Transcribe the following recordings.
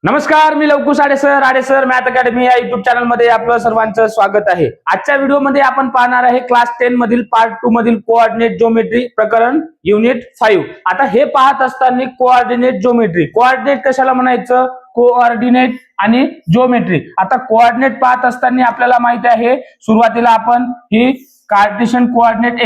नमस्कार, मी लवकुश आडे sir math academy या YouTube channel मध्ये आपलं सर्वांचं स्वागत आहे। आजच्या व्हिडिओमध्ये आपण पाहणार आहे क्लास 10 मधील पार्ट 2 मधील कोऑर्डिनेट ज्योमेट्री प्रकरण युनिट 5। आता हे पाहत असताना कोऑर्डिनेट ज्योमेट्री, कोऑर्डिनेट कशाला म्हणायचं, कोऑर्डिनेट आणि ज्योमेट्री। आता कोऑर्डिनेट पाहत असताना आपल्याला माहिती आहे सुरुवातीला आपण ही कार्टेशियन कोऑर्डिनेट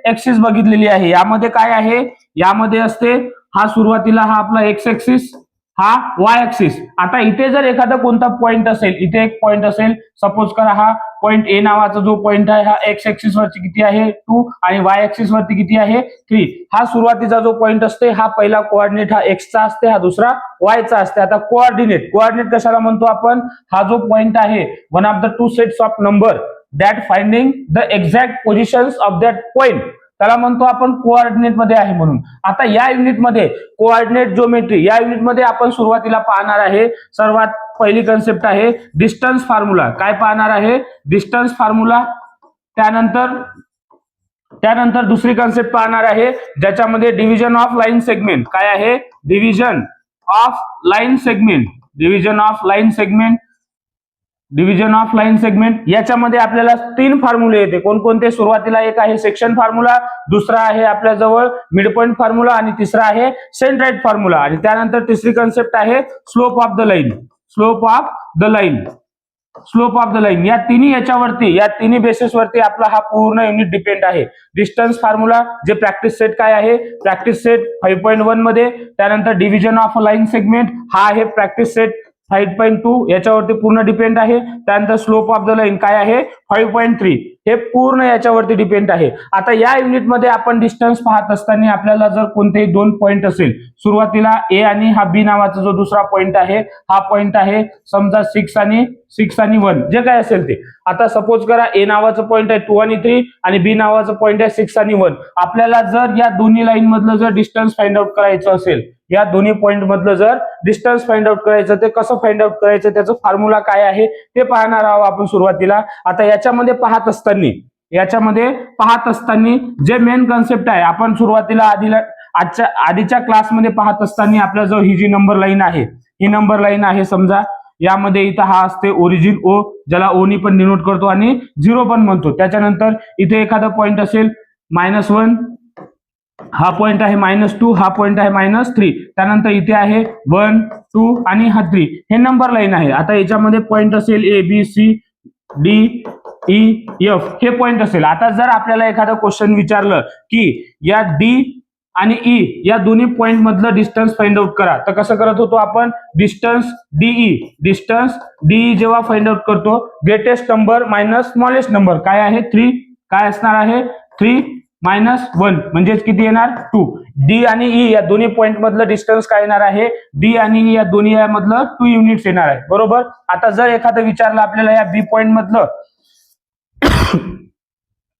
एक्सिस बघितलेली आहे। यामध्ये काय आहे, यामध्ये असते हा सुरुवातीला हा आपला एक्स एक्सिस, हा वाय ऍक्सिस। आता इथे जर एखादा कोणता पॉइंट असेल, इथे एक पॉइंट असेल, सपोज करा हा पॉइंट ए नावाचा जो पॉइंट आहे हा एक्स ऍक्सिस वरती किती आहे 2 आणि वाय ऍक्सिस वरती किती आहे 3। हा सुरुवातीचा जो पॉइंट असते हा पहिला कोऑर्डिनेट हा एक्स चा असते, हा दुसरा वाय चा असते। आता कोऑर्डिनेट कशाला म्हणतो आपण, हा जो पॉइंट आहे one of the two sets of number that finding the exact positions of that point, त्याला म्हणतो आपण कोऑर्डिनेट मध्ये आहे म्हणून। आता या युनिट मध्ये कोऑर्डिनेट ज्योमेट्री या युनिट मध्ये आपण सुरुवातीला पाहणार आहे, सर्वात पहिली कन्सेप्ट आहे डिस्टन्स फॉर्म्युला। काय पाहणार आहे, डिस्टन्स फॉर्म्युला। त्यानंतर दुसरी कन्सेप्ट पाहणार आहे ज्याच्यामध्ये डिव्हिजन ऑफ लाईन सेगमेंट। काय आहे, डिव्हिजन ऑफ लाईन सेगमेंट। याच्यामध्ये आपल्याला 3 फॉर्म्युले येते। कोणकोणते, सुरुवातीला एक आहे सेक्शन फॉर्म्युला, दुसरा आहे आपल्या जवळ मिड पॉइंट फॉर्म्युला आणि तिसरा आहे सेंट्राइड फॉर्म्युला। आणि त्यानंतर तिसरी कन्सेप्ट आहे स्लोप ऑफ द लाईन। या तिन्ही बेसिस वरती आपला हा पूर्ण युनिट डिपेंड आहे। डिस्टन्स फॉर्म्युला जे प्रॅक्टिस सेट काय आहे, प्रॅक्टिस सेट 5.1 मध्ये। त्यानंतर डिव्हिजन ऑफ लाईन सेगमेंट हा आहे प्रॅक्टिस सेट 5.2 याच्यावरती पूर्ण डिपेंड आहे। त्यानंतर स्लोप ऑफ द लाईन काय आहे 5.3, हे पूर्ण याच्यावरती डिपेंड आहे। आता या युनिट मध्ये आपण डिस्टन्स पाहत असताना आपल्याला जर कोणतेही 2 पॉइंट असेल, सुरुवातीला ए आणि हा बी नावाचा जो दुसरा पॉइंट आहे, हा पॉइंट आहे समजा 6 आणि 1 जे काय असेल ते। आता सपोज करा ए नावाचं पॉइंट आहे 2 आणि 3 आणि बी नावाचं पॉइंट आहे 6 आणि 1। आपल्याला जर या दोन्ही लाईन मधलं जर डिस्टन्स फाइंड आउट करायचं असेल, या दोन्ही पॉइंट मधलं जर डिस्टन्स फाइंड आउट करायचं, ते कसं फाइंड आउट करायचं, त्याचं फॉर्म्युला काय आहे ते पाहणार आहोत आपण सुरुवातीला। आता याच्यामध्ये पाहत असताना जे मेन कन्सेप्ट आहे, आपण सुरुवातीला आधीच्या क्लासमध्ये पाहत असताना आपल्या जो ही जी नंबर लाईन आहे, ही नंबर लाईन आहे समजा, यामध्ये इथं हा असते ओरिजिन ओ, ज्याला ओ नी पण डिनोट करतो आणि 0 पण म्हणतो। त्याच्यानंतर इथे एखादा पॉइंट असेल -1, हा पॉइंट आहे -2, हा पॉइंट आहे -3, त्यानंतर इथे आहे 1 2 आणि हा 3, हे नंबर लाईन आहे। आता याच्यामध्ये पॉइंट असेल A B C D E F, हे पॉइंट असेल। आता जर आपल्याला एखादा क्वेश्चन विचारलं की या डी आणि ई या दोन्ही पॉइंट मधलं डिस्टन्स फाइंड आउट करा, तर कसं करत होतो आपण, डिस्टन्स डीई जेव्हा फाइंड आउट करतो, greatest number minus smallest number काय आहे 3, काय असणार आहे 3 -1 म्हणजे किती येणार 2। डी आणि ई या दोन्ही पॉइंट मधलं डिस्टन्स काय येणार आहे, डी आणि ई या दोन्ही मधलं 2 युनिट्स येणार आहे, बरोबर। आता जर एखादं विचारलं आपल्याला या बी पॉइंट मधलं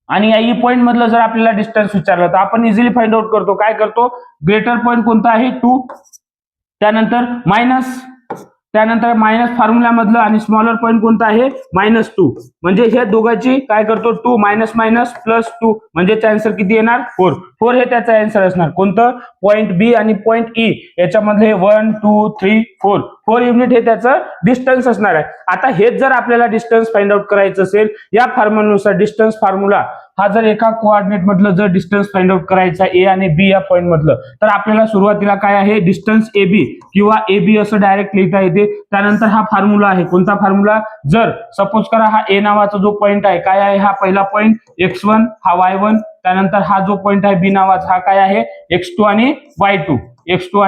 आणि या ई पॉइंट मधलं जर आपल्याला डिस्टन्स विचारलं, तर आपण इझिली फाइंड आउट करतो, काय करतो, ग्रेटर पॉइंट कोणता आहे 2, त्यानंतर मायनस फॉर्म्युला मधलं आणि स्मॉलर पॉइंट कोणता आहे -2, म्हणजे हे दोघांची काय करतो 2 - +2 म्हणजे आन्सर किती येणार 4 हे त्याचा आन्सर असणार। कोणतं, पॉइंट बी आणि पॉइंट ई याच्यामधले 1 2 3 4 युनिट हे त्याचं डिस्टन्स असणार आहे। आता हेच जर आपल्याला डिस्टन्स फाइंड आउट करायचं असेल, या फॉर्म्युलानुसार डिस्टन्स फॉर्म्युला हा जर एका कोऑर्डिनेट मधलं जर डिस्टन्स फाइंड आउट करायचा ए आणि बी या पॉइंट मधलं, तर आपल्याला सुरुवातीला काय आहे डिस्टन्स ए बी किंवा ए बी असं डायरेक्ट लिहिता येते। त्यानंतर हा फॉर्म्युला आहे, कोणता फॉर्म्युला, जर सपोज करा हा ए नावाचा जो पॉइंट आहे, काय आहे, हा पहिला पॉइंट x1 हा y1, त्यानंतर हा जो पॉइंट आहे बी नावाचा हा काय आहे x2 आणि y2, x2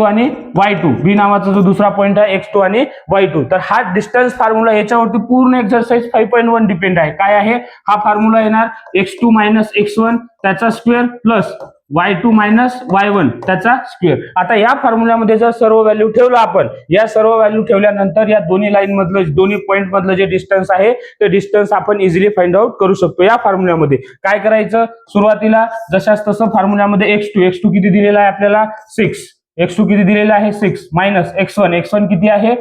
आणि y2, बी नावाचा जो दुसरा पॉइंट आहे x2 आणि y2। तर हा डिस्टन्स फॉर्म्युला याच्यावरती पूर्ण एक्सरसाइज 5.1 डिपेंड आहे। काय आहे, हा फॉर्म्युला येणार x2 - x1 त्याचा स्क्वेअर प्लस y2 - y1 त्याचा स्क्वेअर। आता या फॉर्म्युल्यामध्ये जर सर्व व्हॅल्यू ठेवलं आपण, या सर्व व्हॅल्यू ठेवल्यानंतर या दोन्ही लाईन मधलं, दोन्ही पॉइंट मधलं जे डिस्टन्स आहे ते डिस्टन्स आपण इझिली फाइंड आउट करू शकतो। या फॉर्म्युल्यामध्ये काय करायचं, सुरुवातीला जशाच तसं फॉर्म्युल्यामध्ये x2 किती दिलेला आहे आपल्याला 6, x2 किती दिलेला आहे 6 मायनस x1 किती आहे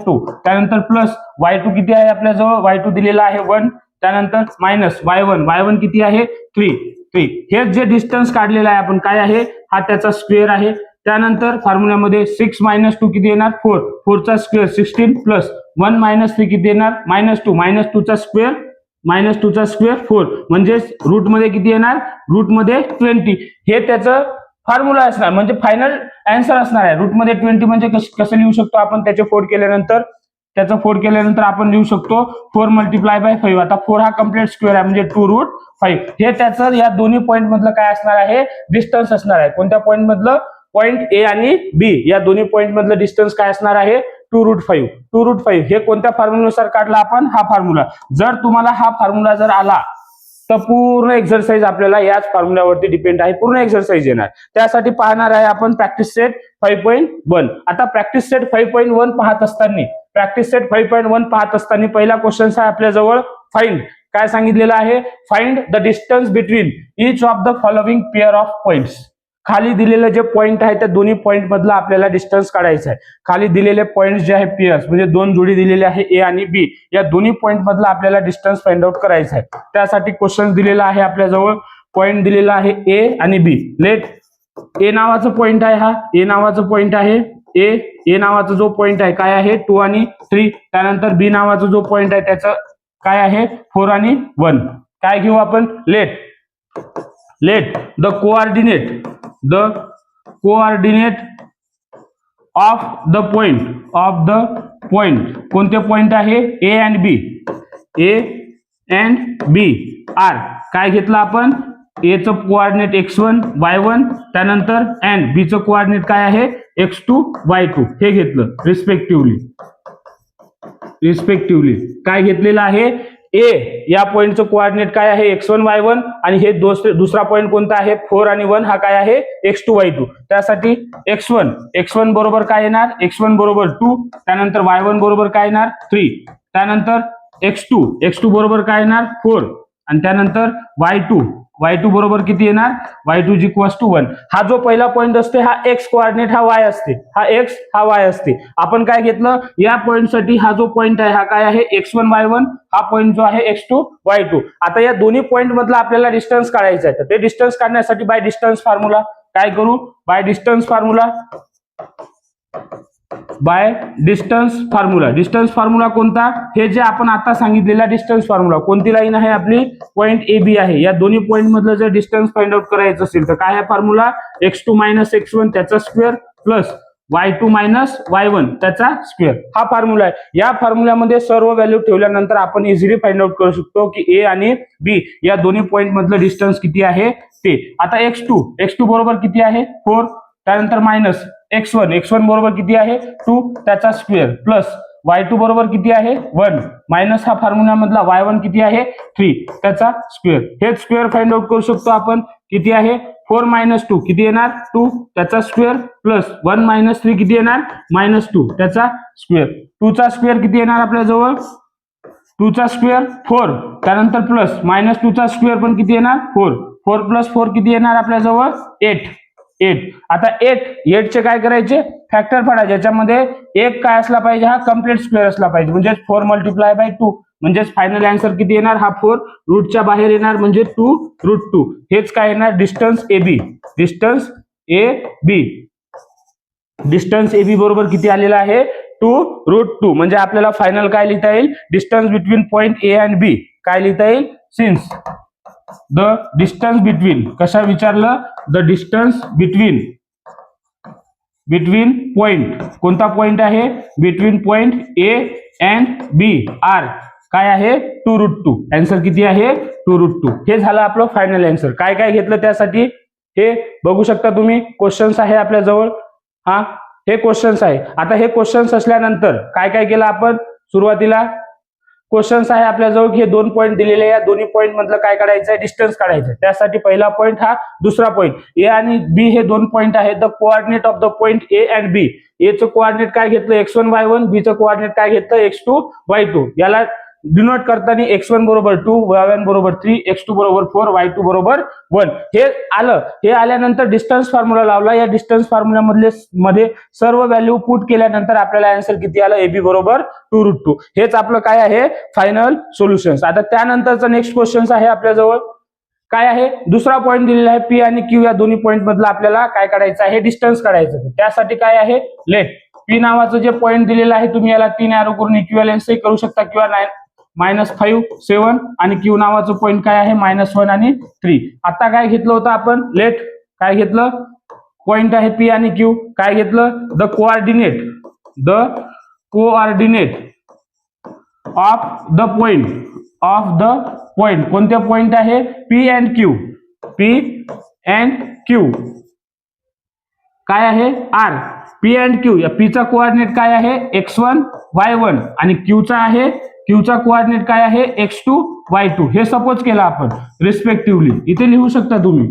2, त्यानंतर प्लस y2 किती आहे आपल्या जवळ, y2 दिलेला आहे 1, त्यानंतर मायनस y1 किती आहे 3, 3. हे जे डिस्टन्स काढलेलं आहे आपण काय आहे, हा त्याचा स्क्वेअर आहे. त्यानंतर फॉर्म्युल्यामध्ये 6 - 2 किती येणार 4. 4 चा स्क्वेअर 16 प्लस 1 - 3 किती येणार -2. -2 चा स्क्वेअर 4 म्हणजे रूट मध्ये किती येणार, रूट मध्ये 20. हे त्याचं फॉर्म्युला असणार म्हणजे फायनल आन्सर असणार आहे. रूट मध्ये 20 म्हणजे कसं लिहू शकतो आपण, त्याचे 4 केल्यानंतर आपण लिहू शकतो 4 × 5. आता 4 हा कम्प्लीट स्क्वेअर आहे म्हणजे 2√5. हे त्याचं या दोन्ही पॉईंट मधलं काय असणार आहे, डिस्टन्स असणार आहे. कोणत्या पॉईंट मधलं, पॉईंट ए आणि बी या दोन्ही पॉईंट मधलं डिस्टन्स काय असणार आहे 2√5. 2√5 हे कोणत्या फॉर्म्युल्यानुसार काढला आपण, हा फॉर्म्युला. जर तुम्हाला हा फॉर्म्युला जर आला तर पूर्ण एक्सरसाइज आपल्याला याच फॉर्म्युल्यावरती डिपेंड आहे, पूर्ण एक्सरसाइज येणार. त्यासाठी पाहणार आहे आपण प्रॅक्टिस सेट 5.1. आता प्रॅक्टिस सेट 5.1 पाहत असताना पहिला क्वेश्चन आहे आपल्या जवळ, फाइंड. काय सांगितलेलं आहे, find the distance between each of the following pair of points. खाली दिलेले जे पॉइंट आहे त्या दोन्ही पॉइंट मधला आपल्याला डिस्टन्स काढायचा आहे. खाली दिलेले पॉइंट जे आहे पेअर्स म्हणजे 2 जोडी दिलेले आहे ए आणि बी, या दोन्ही पॉइंट मधला आपल्याला डिस्टन्स फाइंड आउट करायचा आहे. त्यासाठी क्वेश्चन दिलेला आहे आपल्या जवळ, पॉइंट दिलेला आहे ए आणि बी. लेट ए नावाचं पॉइंट आहे, हा ए नावाचं पॉइंट आहे. ए नावाचा जो पॉइंट आहे काय आहे 2 आणि 3. त्यानंतर बी नावाचा जो पॉइंट आहे त्याचं काय आहे 4 आणि 1. काय घेऊ आपण, late the coordinate of the point कोणते पॉइंट आहे ए अँड बी आर. काय घेतलं आपण, ए चं कोऑर्डिनेट x1 y1, त्यानंतर अँड बी चं कोऑर्डिनेट काय आहे x2 y2 हे घेतलं रिस्पेक्टिव्हली. काय घेतलेलं आहे, ए या पॉइंटचं कोऑर्डिनेट काय आहे x1 y1 आणि हे दुसरा पॉइंट कोणता आहे 4 आणि 1 हा काय आहे x2 y2. त्यासाठी x1 बरोबर काय येणार, x1 बरोबर 2. त्यानंतर y1 बरोबर काय येणार 3. त्यानंतर x2 बरोबर काय येणार 4 आणि त्यानंतर y2 बरोबर किती येणार, y2 = 1. हा जो पहिला पॉइंट असते हा x कोऑर्डिनेट हा y असते, हा y असते. आपण काय घेतलं, या पॉइंट साठी हा जो पॉइंट आहे हा काय आहे x1 y1, हा पॉइंट जो आहे x2 y2. आता या दोन्ही पॉइंट मधला आपल्याला डिस्टन्स काढायचा आहे. तर ते डिस्टन्स काढण्यासाठी बाय डिस्टन्स फॉर्म्युला काय करू, बाय डिस्टन्स फॉर्म्युला कोणता, हे जे आपण आता सांगितलेला डिस्टन्स फॉर्म्युला. कोणती लाईन आहे आपली, पॉइंट ए बी आहे. या दोन्ही पॉइंट मधलं जर डिस्टन्स फाइंड आउट करायचं असेल तर काय आहे फॉर्म्युला, x2 - x1 त्याचा स्क्वेअर प्लस y2 - y1 त्याचा स्क्वेअर. हा फॉर्म्युला आहे. या फॉर्म्युल्यामध्ये सर्व व्हॅल्यू ठेवल्यानंतर आपण इझिली फाइंड आउट करू शकतो की ए आणि बी या दोन्ही पॉइंट मधलं डिस्टन्स किती आहे ते. आता x2 बरोबर किती आहे 4. त्यानंतर मायनस x1 बरोबर किती आहे 2 त्याचा स्क्वेअर प्लस y2 बरोबर किती आहे 1 मायनस हा फॉर्म्युला मधला y1 किती आहे 3 त्याचा स्क्वेअर. हे स्क्वेअर फाइंड आउट करू शकतो आपण. किती आहे 4 - 2 किती येणार 2 त्याचा स्क्वेअर प्लस 1 - 3 किती येणार -2 त्याचा स्क्वेअर. 2 चा स्क्वेअर किती येणार आपल्या जवळ 2 चा स्क्वेअर 4. त्यानंतर प्लस -2 चा स्क्वेअर पण किती येणार 4 + 4 किती येणार आपल्या जवळ 8. आता 8 चे काय करायचे फॅक्टर पाडायचे. याच्यामध्ये एक काय असला पाहिजे हा कम्प्लीट स्क्वेअर असला पाहिजे म्हणजे 4 × 2 म्हणजे फायनल आन्सर किती येणार हा 4 रूटच्या बाहेर येणार म्हणजे 2√2. हेच काय येणार डिस्टन्स ए बी बरोबर किती आलेला आहे 2√2. म्हणजे आपल्याला फायनल काय लिहिता येईल distance between point A and B काय लिहिता येईल सिन्स द डिस्टन्स बिटवीन कशा विचारलं द डिस्टन्स बिटवीन पॉइंट कोणता पॉइंट आहे between point A and B R काय आहे 2√2. आन्सर किती आहे 2√2. हे झालं आपलं फायनल आन्सर. काय काय घेतलं त्यासाठी हे बघू शकता तुम्ही. क्वेश्चन्स आहे आपल्या जवळ. हा हे क्वेश्चन्स आहे. आता हे क्वेश्चन्स असल्यानंतर काय काय केलं आपण सुरुवातीला क्वेश्चन्स आहे आपल्या जवळ हे 2 पॉईंट दिलेले या दोन्ही पॉईंट मधलं काय काढायचं आहे डिस्टन्स काढायचं. त्यासाठी पहिला पॉईंट हा दुसरा पॉईंट ए आणि बी हे 2 पॉईंट आहेत. The coordinate of the point A and B. A चं कोऑर्डिनेट काय घेतलं x1 y1 बी चं कोऑर्डिनेट काय घेतलं x2 y2. याला डिनोट करताना x1 बरोबर 2 y1 बरोबर 3 x2 बरोबर 4 y2 बरोबर 1 हे आलं. हे आल्यानंतर डिस्टन्स फॉर्म्युला लावला. या डिस्टन्स फॉर्म्युला मध्ये सर्व व्हॅल्यू पुट केल्यानंतर आपल्याला आन्सर किती आलं AB बरोबर 2√2. हेच आपलं काय आहे फायनल सोल्युशन्स. आता त्यानंतरचा नेक्स्ट क्वेश्चन आहे आपल्या जवळ काय आहे, दुसरा पॉईंट दिलेला आहे पी आणि क्यू, या दोन्ही पॉईंट मधला आपल्याला काय काढायचं आहे, डिस्टन्स काढायचं. त्यासाठी काय आहे, लेट पी नावाचं जे पॉईंट दिलेलं आहे तुम्ही याला 3 एरो करून इक्विव्हॅलेन्स करू शकता किंवा -5 7 आणि क्यू नावाचं पॉईंट काय आहे -1 आणि 3. आता काय घेतलं होतं आपण, लेट काय घेतलं, पॉईंट आहे पी आणि क्यू, काय घेतलं, the coordinate of the point कोणते पॉइंट आहे, पी अँड क्यू काय आहे, आर. पी अँड क्यू, या पी चा कोऑर्डिनेट काय आहे, x1 y1 आणि क्यू चा कोऑर्डिनेट काय आहे, x2 y2. हे सपोज केलं आपण रिस्पेक्टिव्हली, इथे लिहू शकता तुम्ही.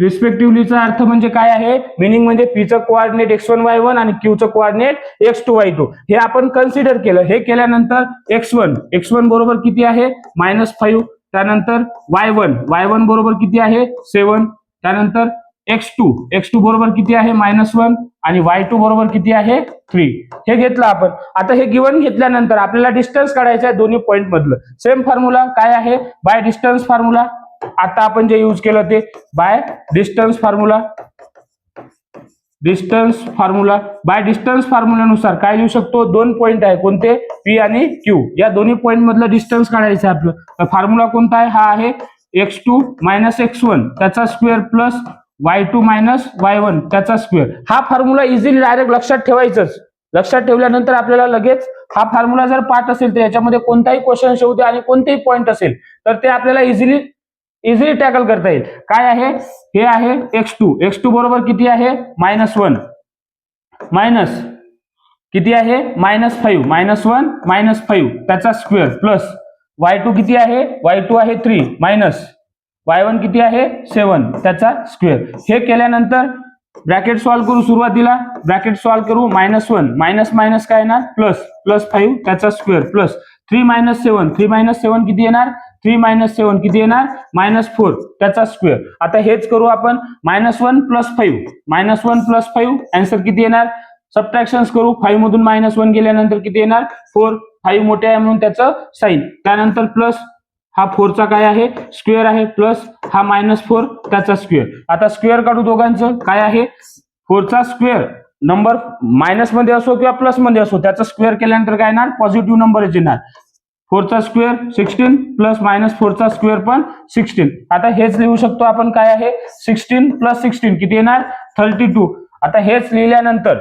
रिस्पेक्टिव्हलीचा अर्थ म्हणजे काय आहे, मिनिंग म्हणजे पी चं कोऑर्डिनेट x1 y1 आणि क्यू चं कोऑर्डिनेट x2 y2 हे आपण कन्सिडर केलं. हे केल्यानंतर x1 बरोबर किती आहे, -5. त्यानंतर y1 बरोबर किती आहे, 7. त्यानंतर x2 बरोबर किती आहे, -1 आणि y2 बरोबर किती आहे, 3. हे घेतलं आपण. आता हे गिवन घेतल्यानंतर आपल्याला डिस्टन्स काढायचं आहे दोन्ही पॉईंट मधलं. सेम फॉर्म्युला काय आहे, बाय डिस्टन्स फॉर्म्युला. आता आपण जे यूज केलं ते by distance formula. By distance फॉर्म्युल्यानुसार काय लिहू शकतो, 2 पॉईंट आहे कोणते, पी आणि क्यू, या दोन्ही पॉईंट मधलं डिस्टन्स काढायचं आहे आपलं. तर फॉर्म्युला कोणता आहे, हा आहे x2 - x1 त्याचा स्क्वेअर प्लस y2 - y1 त्याचा स्क्वेअर. हा फॉर्म्युला इझिली डायरेक्ट लक्षात ठेवायचंच. लक्षात ठेवल्यानंतर आपल्याला लगेच हा फॉर्म्युला जर पाठ असेल तर याच्यामध्ये कोणताही क्वेश्चन येऊ दे आणि कोणतेही पॉईंट असेल तर ते आपल्याला इझिली टॅकल करता येईल. काय आहे, हे आहे x2 बरोबर किती आहे, -1 मायनस किती आहे, -5 -1 -5 त्याचा स्क्वेअर प्लस y2 किती आहे, y2 आहे 3 मायनस y1 किती आहे 7 त्याचा स्क्वेअर. हे केल्यानंतर ब्रॅकेट सॉल्व्ह करू. सुरुवातीला ब्रॅकेट सॉल्व्ह करू. -1 मायनस काय येणार, +5 त्याचा स्क्वेअर प्लस 3 - 7 किती येणार, 3 - 7 किती येणार, -4 त्याचा स्क्वेअर. आता हेच करू आपण. -1 + 5 आन्सर किती येणार, सबट्रॅक्शन्स करू. 5 मधून -1 गेल्यानंतर किती येणार, 4. 5 मोठे आहे म्हणून त्याचं साइन. त्यानंतर प्लस हा 4 चा काय आहे, स्क्वेअर आहे, प्लस हा -4 त्याचा स्क्वेअर. आता स्क्वेअर काढू दोघांचं. काय आहे, 4 चा स्क्वेअर नंबर मायनस मध्ये असो किंवा प्लस मध्ये असो त्याचा स्क्वेअर केल्यानंतर काय येणार, पॉझिटिव्ह नंबरच येणार. 4 चा स्क्वेअर 16 प्लस -4 चा स्क्वेअर पण 16. आता हेच लिहू शकतो आपण. काय आहे, 16 + 16 किती येणार, 32. आता हेच लिहिल्यानंतर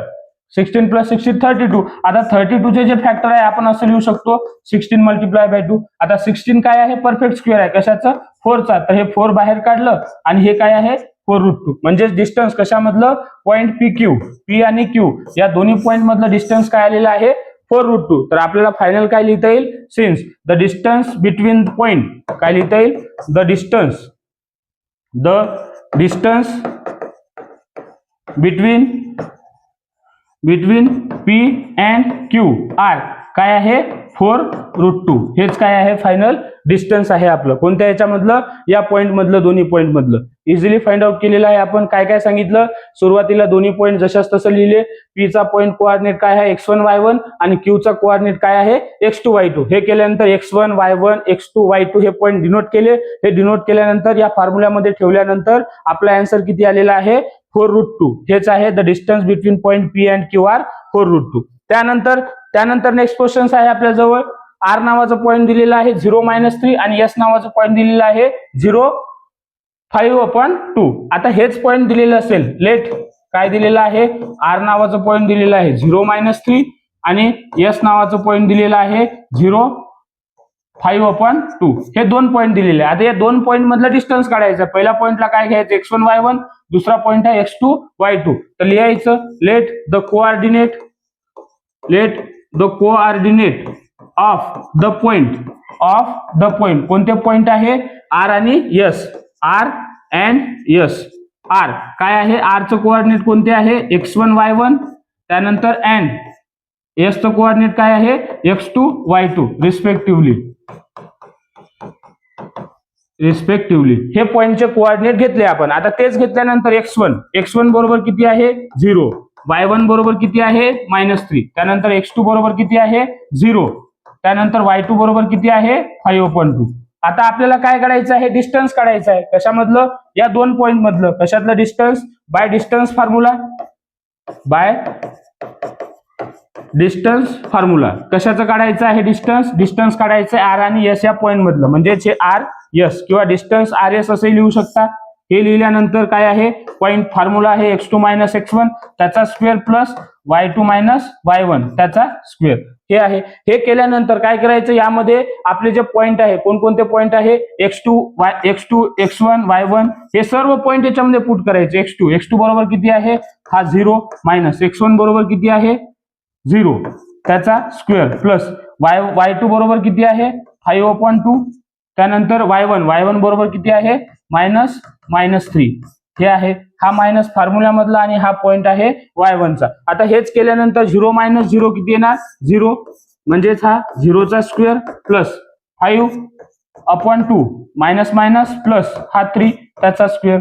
16 + 16 32. आता 32 चे जे फॅक्टर आहे आपण असं लिहू शकतो 16 × 2. आता 16 काय आहे, परफेक्ट स्क्वेअर आहे कशाचं, 4 चा. तर हे 4 बाहेर काढलं आणि हे काय आहे 4√2. म्हणजे डिस्टन्स कशामधलं, पॉईंट पी आणि क्यू या दोन्ही पॉईंट मधलं डिस्टन्स काय आलेलं आहे, 4√2. तर आपल्याला फायनल काय लिहिता येईल, since the distance between point काय लिहिता येईल, the distance between P and Q are काय आहे, 4√2. हेच काय आहे, फायनल डिस्टन्स आहे आपलं. कोणत्या याच्यामधलं, या पॉईंट मधलं, दोन्ही पॉईंट मधलं. इझिली फाइंड आउट केलेलं आहे आपण. काय काय सांगितलं, सुरुवातीला दोन्ही पॉईंट जशाच तसं लिहिले. पी चा पॉईंट कोऑर्डिनेट काय आहे, x1 y1 आणि क्यू चा कोऑर्डिनेट काय आहे, x2 y2. हे केल्यानंतर x1 y1 x2 y2 हे पॉईंट डिनोट केले. हे डिनोट केल्यानंतर या फॉर्म्युल्यामध्ये ठेवल्यानंतर आपला आन्सर किती आलेला आहे, 4√2. हेच आहे the distance between point P and Q are, 4√2. त्यानंतर नेक्स्ट क्वेश्चन आहे आपल्या जवळ. आर नावाचा पॉईंट दिलेला आहे 0-3 आणि एस नावाचा पॉईंट दिलेला आहे 0.5/2. आता हेच पॉईंट दिलेलं असेल, लेट काय दिलेलं आहे, आर नावाचं पॉईंट दिलेलं आहे 0-3 आणि एस नावाचं पॉईंट दिलेलं आहे 0.5/2. हे 2 पॉईंट दिलेले. आता या 2 पॉईंट मधला डिस्टन्स काढायचा. पहिल्या पॉईंटला काय घ्यायचं, x1 y1, दुसरा पॉईंट आहे x2 y2. तर लिहायचं, let the coordinate of the point कोणते पॉइंट आहे, आर आणि S. R and S. R काय आहे, आर चं कोऑर्डिनेट कोणते आहे, x1 y1. त्यानंतर अँड एस चं कोऑर्डिनेट काय आहे, x2 y2 रिस्पेक्टिव्हली. हे पॉइंटचे कोऑर्डिनेट घेतले आपण. आता तेच घेतल्यानंतर x1 बरोबर किती आहे, 0. y1 बरोबर किती आहे, -3. त्यानंतर x2 बरोबर किती आहे, 0. त्यानंतर y2 बरोबर किती आहे, 5/2. आता आपल्याला काय काढायचं आहे, डिस्टन्स काढायचं आहे. कशामधलं, या 2 पॉइंट मधलं. कशातलं distance, by distance formula, by distance formula. कशाचं काढायचं आहे डिस्टन्स, डिस्टन्स काढायचं आर आणि एस या पॉइंट मधलं, म्हणजे हे आर एस किंवा डिस्टन्स आर एस असे लिहू शकता. हे लिहिल्यानंतर काय आहे, पॉइंट फॉर्म्युला आहे x2 मायनस x1 त्याचा square plus y2 minus y1 त्याचा स्क्वेअर. हे आहे. हे केल्यानंतर काय करायचं, यामध्ये आपले जे पॉइंट आहे, कोणकोणते पॉइंट आहे, x2 x1 y1 हे सर्व पॉइंट याच्यामध्ये पुट करायचे. x2 बरोबर किती आहे, हा 0 मायनस x1 बरोबर किती आहे 0 त्याचा स्क्वेअर प्लस y2 बरोबर किती आहे 5/2. त्यानंतर y1 बरोबर किती आहे -3 हे आहे. हा मायनस फॉर्म्युला मधला आणि हा पॉइंट आहे y1 चा. आता हेच केल्यानंतर 0 मायनस 0 किती येणार 0, म्हणजेच हा 0 चा square plus 5/2 minus minus plus हा 3 त्याचा स्क्वेअर.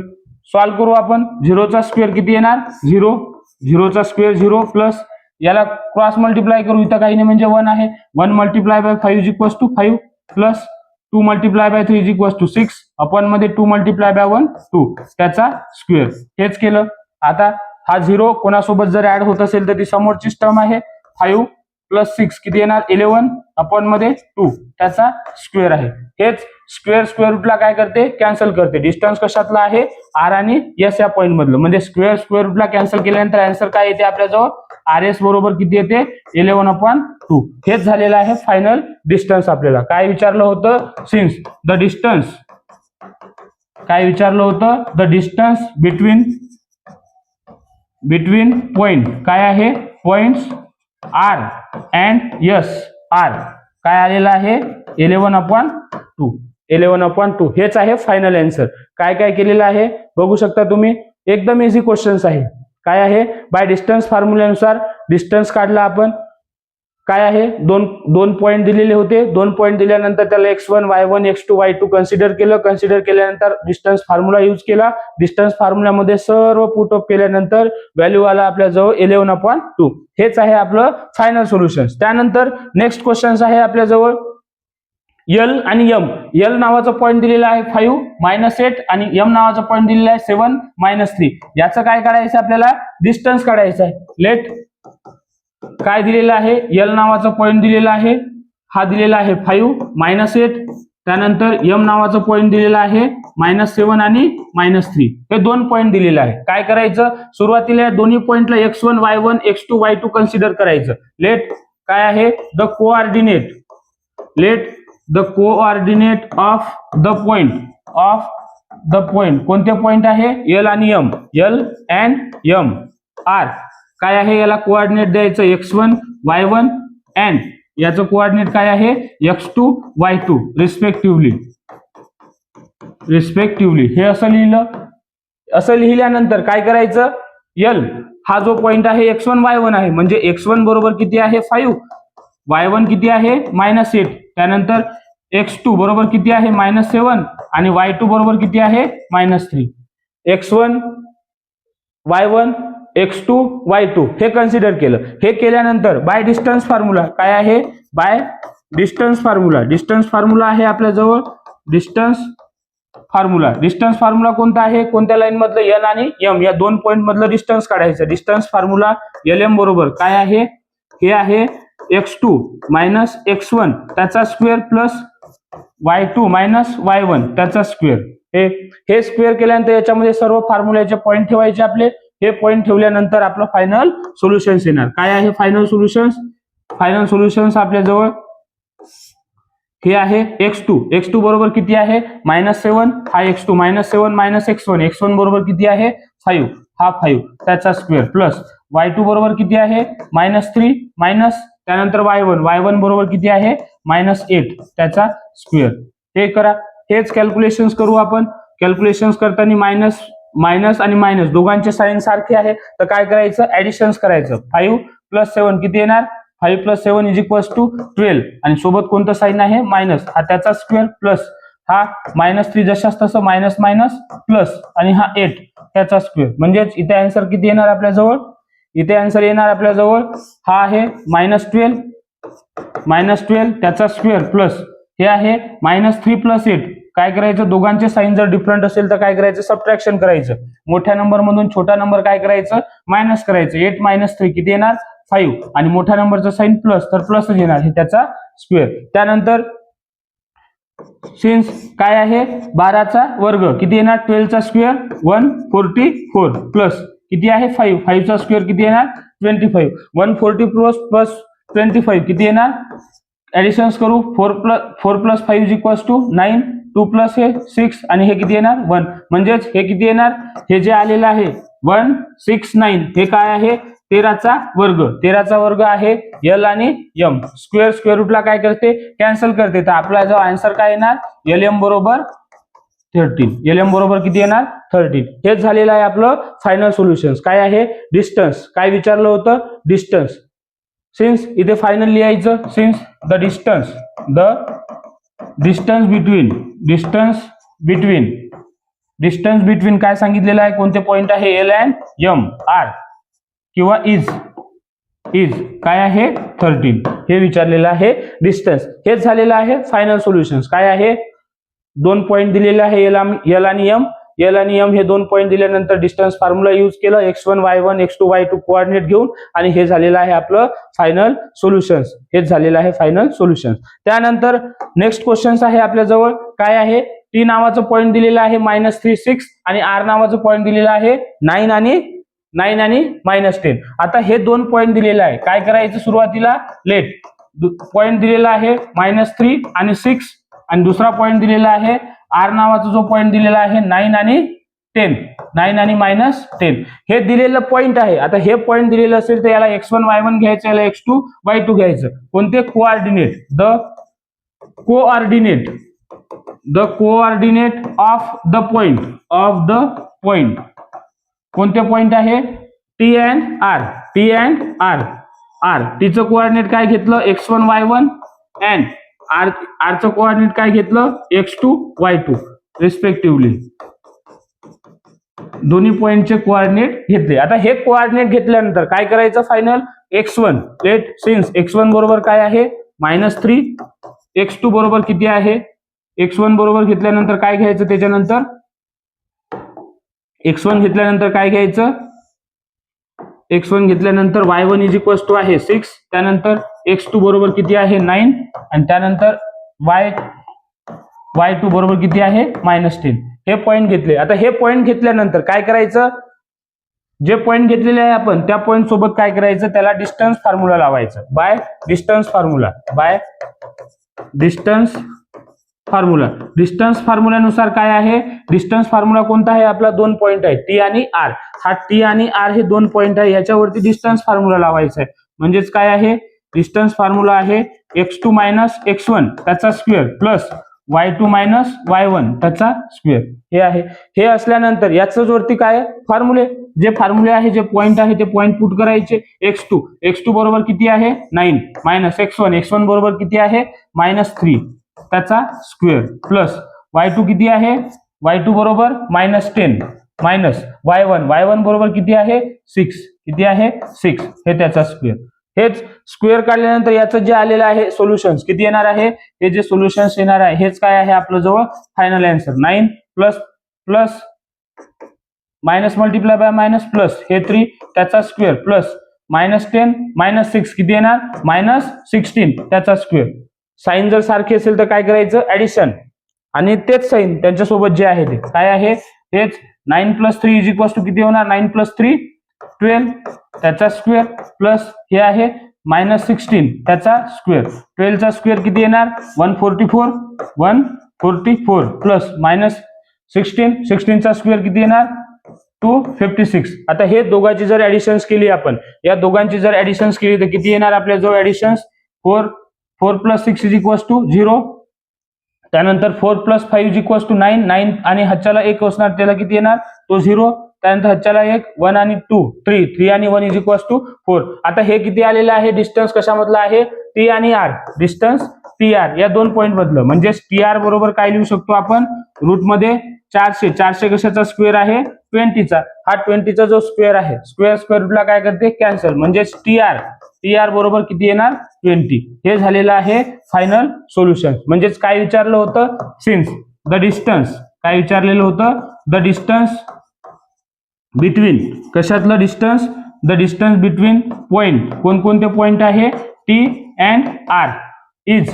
सॉल्व्ह करू आपण. 0 चा स्क्वेअर किती येणार 0 चा स्क्वेअर 0 प्लस याला क्रॉस मल्टिप्लाय करू, इथं काही नाही म्हणजे 1 आहे. 1 multiply by 5 is equals to 5 plus 2 multiply by 3 is equals to 6 upon मध्ये 2 मल्टिप्लाय बाय 1 2 त्याचा स्क्वेअर. हेच केलं. आता हा 0 कोणासोबत जर ऍड होत असेल तर ती समोरची टर्म आहे 5 प्लस 6 किती येणार 11 अपॉन मध्ये 2 त्याचा स्क्वेअर आहे. हेच स्क्वेअर रूटला काय करते कॅन्सल करते. डिस्टन्स कशातला आहे आर आणि एस या पॉईंट मधलं, म्हणजे स्क्वेअर रूटला कॅन्सल केल्यानंतर आन्सर काय येते आपल्याजवळ आर एस बरोबर किती येते 11/2. हेच झालेलं आहे फायनल डिस्टन्स. आपल्याला काय विचारलं होतं, सिन्स द डिस्टन्स, काय विचारलं होतं, द डिस्टन्स बिटवीन पॉइंट काय आहे points R and S R काय आलेलं आहे 11/2. हेच आहे फायनल आन्सर. काय काय केलेलं आहे बघू शकता तुम्ही. एकदम इझी क्वेश्चन्स आहे. काय आहे बाय डिस्टन्स फॉर्म्युल्यानुसार डिस्टन्स काढला आपण. काय आहे दोन पॉइंट दिलेले होते. 2 पॉइंट दिल्यानंतर त्याला x1 y1 x2 y2 consider केलं. कन्सिडर केल्यानंतर डिस्टन्स फॉर्म्युला यूज केला. डिस्टन्स फॉर्म्युल्यामध्ये सर्व पुट अप केल्यानंतर व्हॅल्यू आला आपल्या जवळ 11/2. हेच आहे आपलं फायनल सोल्युशन. त्यानंतर नेक्स्ट क्वेश्चन आहे आपल्या जवळ एल आणि एम. एल नावाचा पॉइंट दिलेला आहे 5 -8 आणि एम नावाचा पॉइंट दिलेला आहे 7 -3. याचं काय काढायचं आपल्याला डिस्टन्स काढायचं आहे. लेट काय दिलेलं आहे एल नावाचा पॉइंट दिलेला आहे, हा दिलेला आहे 5 -8. त्यानंतर एम नावाचा पॉइंट दिलेला आहे -7 आणि -3. हे 2 पॉइंट दिलेले आहे. काय करायचं सुरुवातीला दोन्ही पॉइंटला x1 y1 x2 y2 consider करायचं. लेट काय आहे the coordinate, let the coordinate of the point कोणते पॉइंट आहे एल आणि M, L and M are काय आहे याला कोऑर्डिनेट द्यायचं x1 y1 अँड याचं कोऑर्डिनेट काय आहे x2 y2 रिस्पेक्टिव्हली. हे असं लिहिलं. असं लिहिल्यानंतर काय करायचं एल हा जो पॉइंट आहे x1 y1 आहे, म्हणजे x1 बरोबर किती आहे 5 y1 किती आहे -8. त्यानंतर x2 बरोबर किती आहे -7 आणि y2 बरोबर किती आहे -3. x1 y1 x2 y2 हे कन्सिडर केलं. हे केल्यानंतर बाय डिस्टन्स फॉर्म्युला काय आहे बाय डिस्टन्स फॉर्म्युला आहे आपल्या जवळ. डिस्टन्स फॉर्म्युला कोणता आहे, कोणत्या लाईन मधलं एल आणि एम या 2 पॉइंट मधलं डिस्टन्स काढायचं. डिस्टन्स फॉर्म्युला LM बरोबर काय आहे, हे आहे x2 -x1 त्याचा स्क्वेअर प्लस y2 -y1 त्याचा स्क्वेअर. हे स्क्वेअर केल्यानंतर याच्यामध्ये सर्व फॉर्म्युल्याचे पॉइंट ठेवायचे आपले. हे पॉइंट ठेवल्यानंतर आपलं फायनल सोल्युशन्स येणार. काय आहे फायनल सोल्युशन्स आपल्या जवळ हे आहे x2 बरोबर किती आहे -7 हा x2 -7 -x1 x1 बरोबर किती आहे 5 हा 5 त्याचा स्क्वेअर प्लस y2 बरोबर किती आहे -3 मायनस त्यानंतर y1 बरोबर किती आहे -8 त्याचा स्क्वेअर. हे करा. हेच कॅल्क्युलेशन्स करू आपण. कॅल्क्युलेशन्स करताना मायनस आणि मायनस दोघांचे साइन सारखे आहे, तर काय करायचं ऍडिशन्स करायचं. 5 + 7 किती येणार 5 + 7 इज इक्वल्स टू 12 आणि सोबत कोणतं साइन आहे मायनस हा त्याचा स्क्वेअर प्लस हा -3 जशाच तसं मायनस प्लस आणि हा 8 त्याचा स्क्वेअर. म्हणजेच इथे आन्सर किती येणार आपल्या जवळ, इथे आन्सर येणार आपल्या जवळ हा आहे -12 त्याचा स्क्वेअर प्लस हे आहे -3 + 8. काय करायचं, दोघांचे साईन जर डिफरंट असेल तर काय करायचं, सबट्रॅक्शन करायचं. मोठ्या नंबर मधून छोटा नंबर काय करायचं, मायनस करायचं. 8 - 3 किती येणार, 5. आणि मोठ्या नंबरचा साईन प्लस, तर प्लसच येणार, हे त्याचा स्क्वेअर. त्यानंतर सिन्स काय आहे, 12चा वर्ग किती येणार, 12चा स्क्वेअर 144 प्लस किती आहे 5, 5चा स्क्वेअर किती येणार 25. 144 प्लस 25 किती येणार, ऍडिशन्स करू, 4 + 5 = 9, 2 + हे 6 आणि हे किती येणार 1. म्हणजेच हे किती येणार, हे जे आलेलं आहे 169, हे काय आहे 13चा वर्ग. 13चा वर्ग आहे एल आणि एम. स्क्वेअर स्क्वेअर रूटला काय करते, कॅन्सल करते. तर आपला जो आन्सर काय येणार, LM बरोबर 13. LM बरोबर किती येणार 13. हेच झालेलं आहे आपलं फायनल सोल्युशन्स. काय आहे, डिस्टन्स. काय विचारलं होतं, डिस्टन्स. सिन्स इथे फायनल लिहायचं, सिन्स द डिस्टन्स बिटवीन काय सांगितलेलं आहे, कोणते पॉइंट आहे, एल अँड एम, आर किंवा इज काय आहे 13, हे विचारलेलं आहे डिस्टन्स. हेच झालेलं आहे फायनल सोल्युशन्स. काय आहे, 2 पॉइंट दिलेले आहे एल आणि एम. हे 2 पॉइंट दिल्यानंतर डिस्टन्स फॉर्म्युला यूज केलं, x1 y1 x2 y2 coordinate घेऊन, आणि हे झालेलं आहे आपलं फायनल सोल्युशन्स. हेच झालेलं आहे फायनल सोल्युशन्स. त्यानंतर नेक्स्ट क्वेश्चन्स आहे आपल्याजवळ. काय आहे, टी नावाचं पॉइंट दिलेलं आहे -3 6 आणि आर नावाचं पॉइंट दिलेलं आहे 9 आणि -10. आता हे 2 पॉइंट दिलेले आहे. काय करायचं, सुरुवातीला लेट पॉइंट दिलेला आहे -3 आणि 6 आणि दुसरा पॉइंट दिलेला आहे आर नावाचा जो पॉइंट दिलेला आहे 9 आणि -10. हे दिलेलं पॉइंट आहे. आता हे पॉइंट दिलेलं असेल तर याला x1 y1 घ्यायचं, याला x2 y2 घ्यायचं. कोणते, coordinate, the coordinate of the point. कोणते पॉइंट आहे, टी अँड आर. टीचं कोऑर्डिनेट काय घेतलं, x1 y1 अँड आरचं कोऑर्डिनेट काय घेतलं, x2 y2 रिस्पेक्टिव्हली. दोन्ही पॉइंटचे कोऑर्डिनेट घेतले. आता हे कोऑर्डिनेट घेतल्यानंतर काय करायचं, final x1 late since x1 बरोबर काय आहे -3, x2 बरोबर किती आहे, x1 बरोबर घेतल्यानंतर काय घ्यायचं, त्याच्यानंतर x1 घेतल्यानंतर काय घ्यायचं, x1 घेतल्यानंतर y1 = आहे 6, त्यानंतर x2 बरोबर किती आहे 9 आणि त्यानंतर y2 बरोबर किती आहे -10. हे पॉइंट घेतले. आता हे पॉइंट घेतल्यानंतर काय करायचं, जे पॉइंट घेतलेले आहे आपण त्या पॉइंट सोबत काय करायचं, त्याला डिस्टन्स फॉर्म्युला लावायचं. बाय डिस्टन्स फॉर्म्युल्यानुसार काय आहे, डिस्टन्स फॉर्म्युला कोणता आहे आपला, 2 पॉइंट आहे टी आणि आर. हा टी आणि आर हे 2 पॉइंट आहे, याच्यावरती डिस्टन्स फॉर्म्युला लावायचा आहे. म्हणजेच काय आहे, डिस्टन्स फॉर्म्युला आहे x2 - x1 त्याचा स्क्वेअर प्लस y2 - y1 त्याचा स्क्वेअर. हे आहे. हे असल्यानंतर याच वरती काय फॉर्म्युले, जे फॉर्म्युले आहे, जे पॉइंट आहे ते पॉइंट पुट करायचे. x2 बरोबर किती आहे 9 -x1 बरोबर किती आहे -3 त्याचा स्क्वेअर प्लस y2 किती आहे, y2 बरोबर -10 मायनस y1 बरोबर किती आहे 6, किती आहे 6, हे त्याचा स्क्वेअर. हेच स्क्वेअर काढल्यानंतर याचं जे आलेलं आहे सोल्युशन्स किती येणार आहे, हे जे सोल्युशन्स येणार आहे हेच काय आहे आपलं जवळ final answer. 9 plus minus multiply by minus plus हे 3 त्याचा स्क्वेअर प्लस -10 - 6 किती येणार -16 त्याचा स्क्वेअर. साइन जर सारखे असेल तर काय करायचं ऍडिशन, आणि तेच साइन त्यांच्यासोबत जे आहे ते काय आहे तेच. 9 + 3 = किती होणार, 9 + 3 12 त्याचा स्क्वेअर प्लस हे आहे -16 त्याचा स्क्वेअर. 12 चा स्क्वेअर किती येणार 144 प्लस -16 चा स्क्वेअर किती येणार 256. आता हे दोघांची जर ऍडिशन्स केली आपण, या दोघांची जर ऍडिशन्स केली तर किती येणार आपल्या जवळ ऍडिशन्स 4 + 6 = 0. त्यानंतर 4 + 5 = 9 आणि हच्च्याला 1 असणार त्याला किती येणार तो 0. त्यानंतर हच्च्याला 1 1 आणि 2 3 आणि 1 = 4. आता हे किती आलेलं आहे डिस्टन्स कशामधलं आहे टी आणि आर. डिस्टन्स टी आर या 2 पॉइंट मधलं, म्हणजे टी आर बरोबर काय लिहू शकतो आपण रूट मध्ये 400 कशाचा स्क्वेअर आहे 20चा. हा 20चा जो स्क्वेअर आहे स्क्वेअर रूटला काय करते कॅन्सल, म्हणजे टी आर बरोबर किती येणार 20. हे झालेलं आहे फायनल सोल्युशन. म्हणजेच काय विचारलं होतं, सिन्स द डिस्टन्स, काय विचारलेलं होतं, द डिस्टन्स बिटवीन, कशातलं distance, the distance between point, कोणकोणते पॉइंट आहे, टी अँड आर इज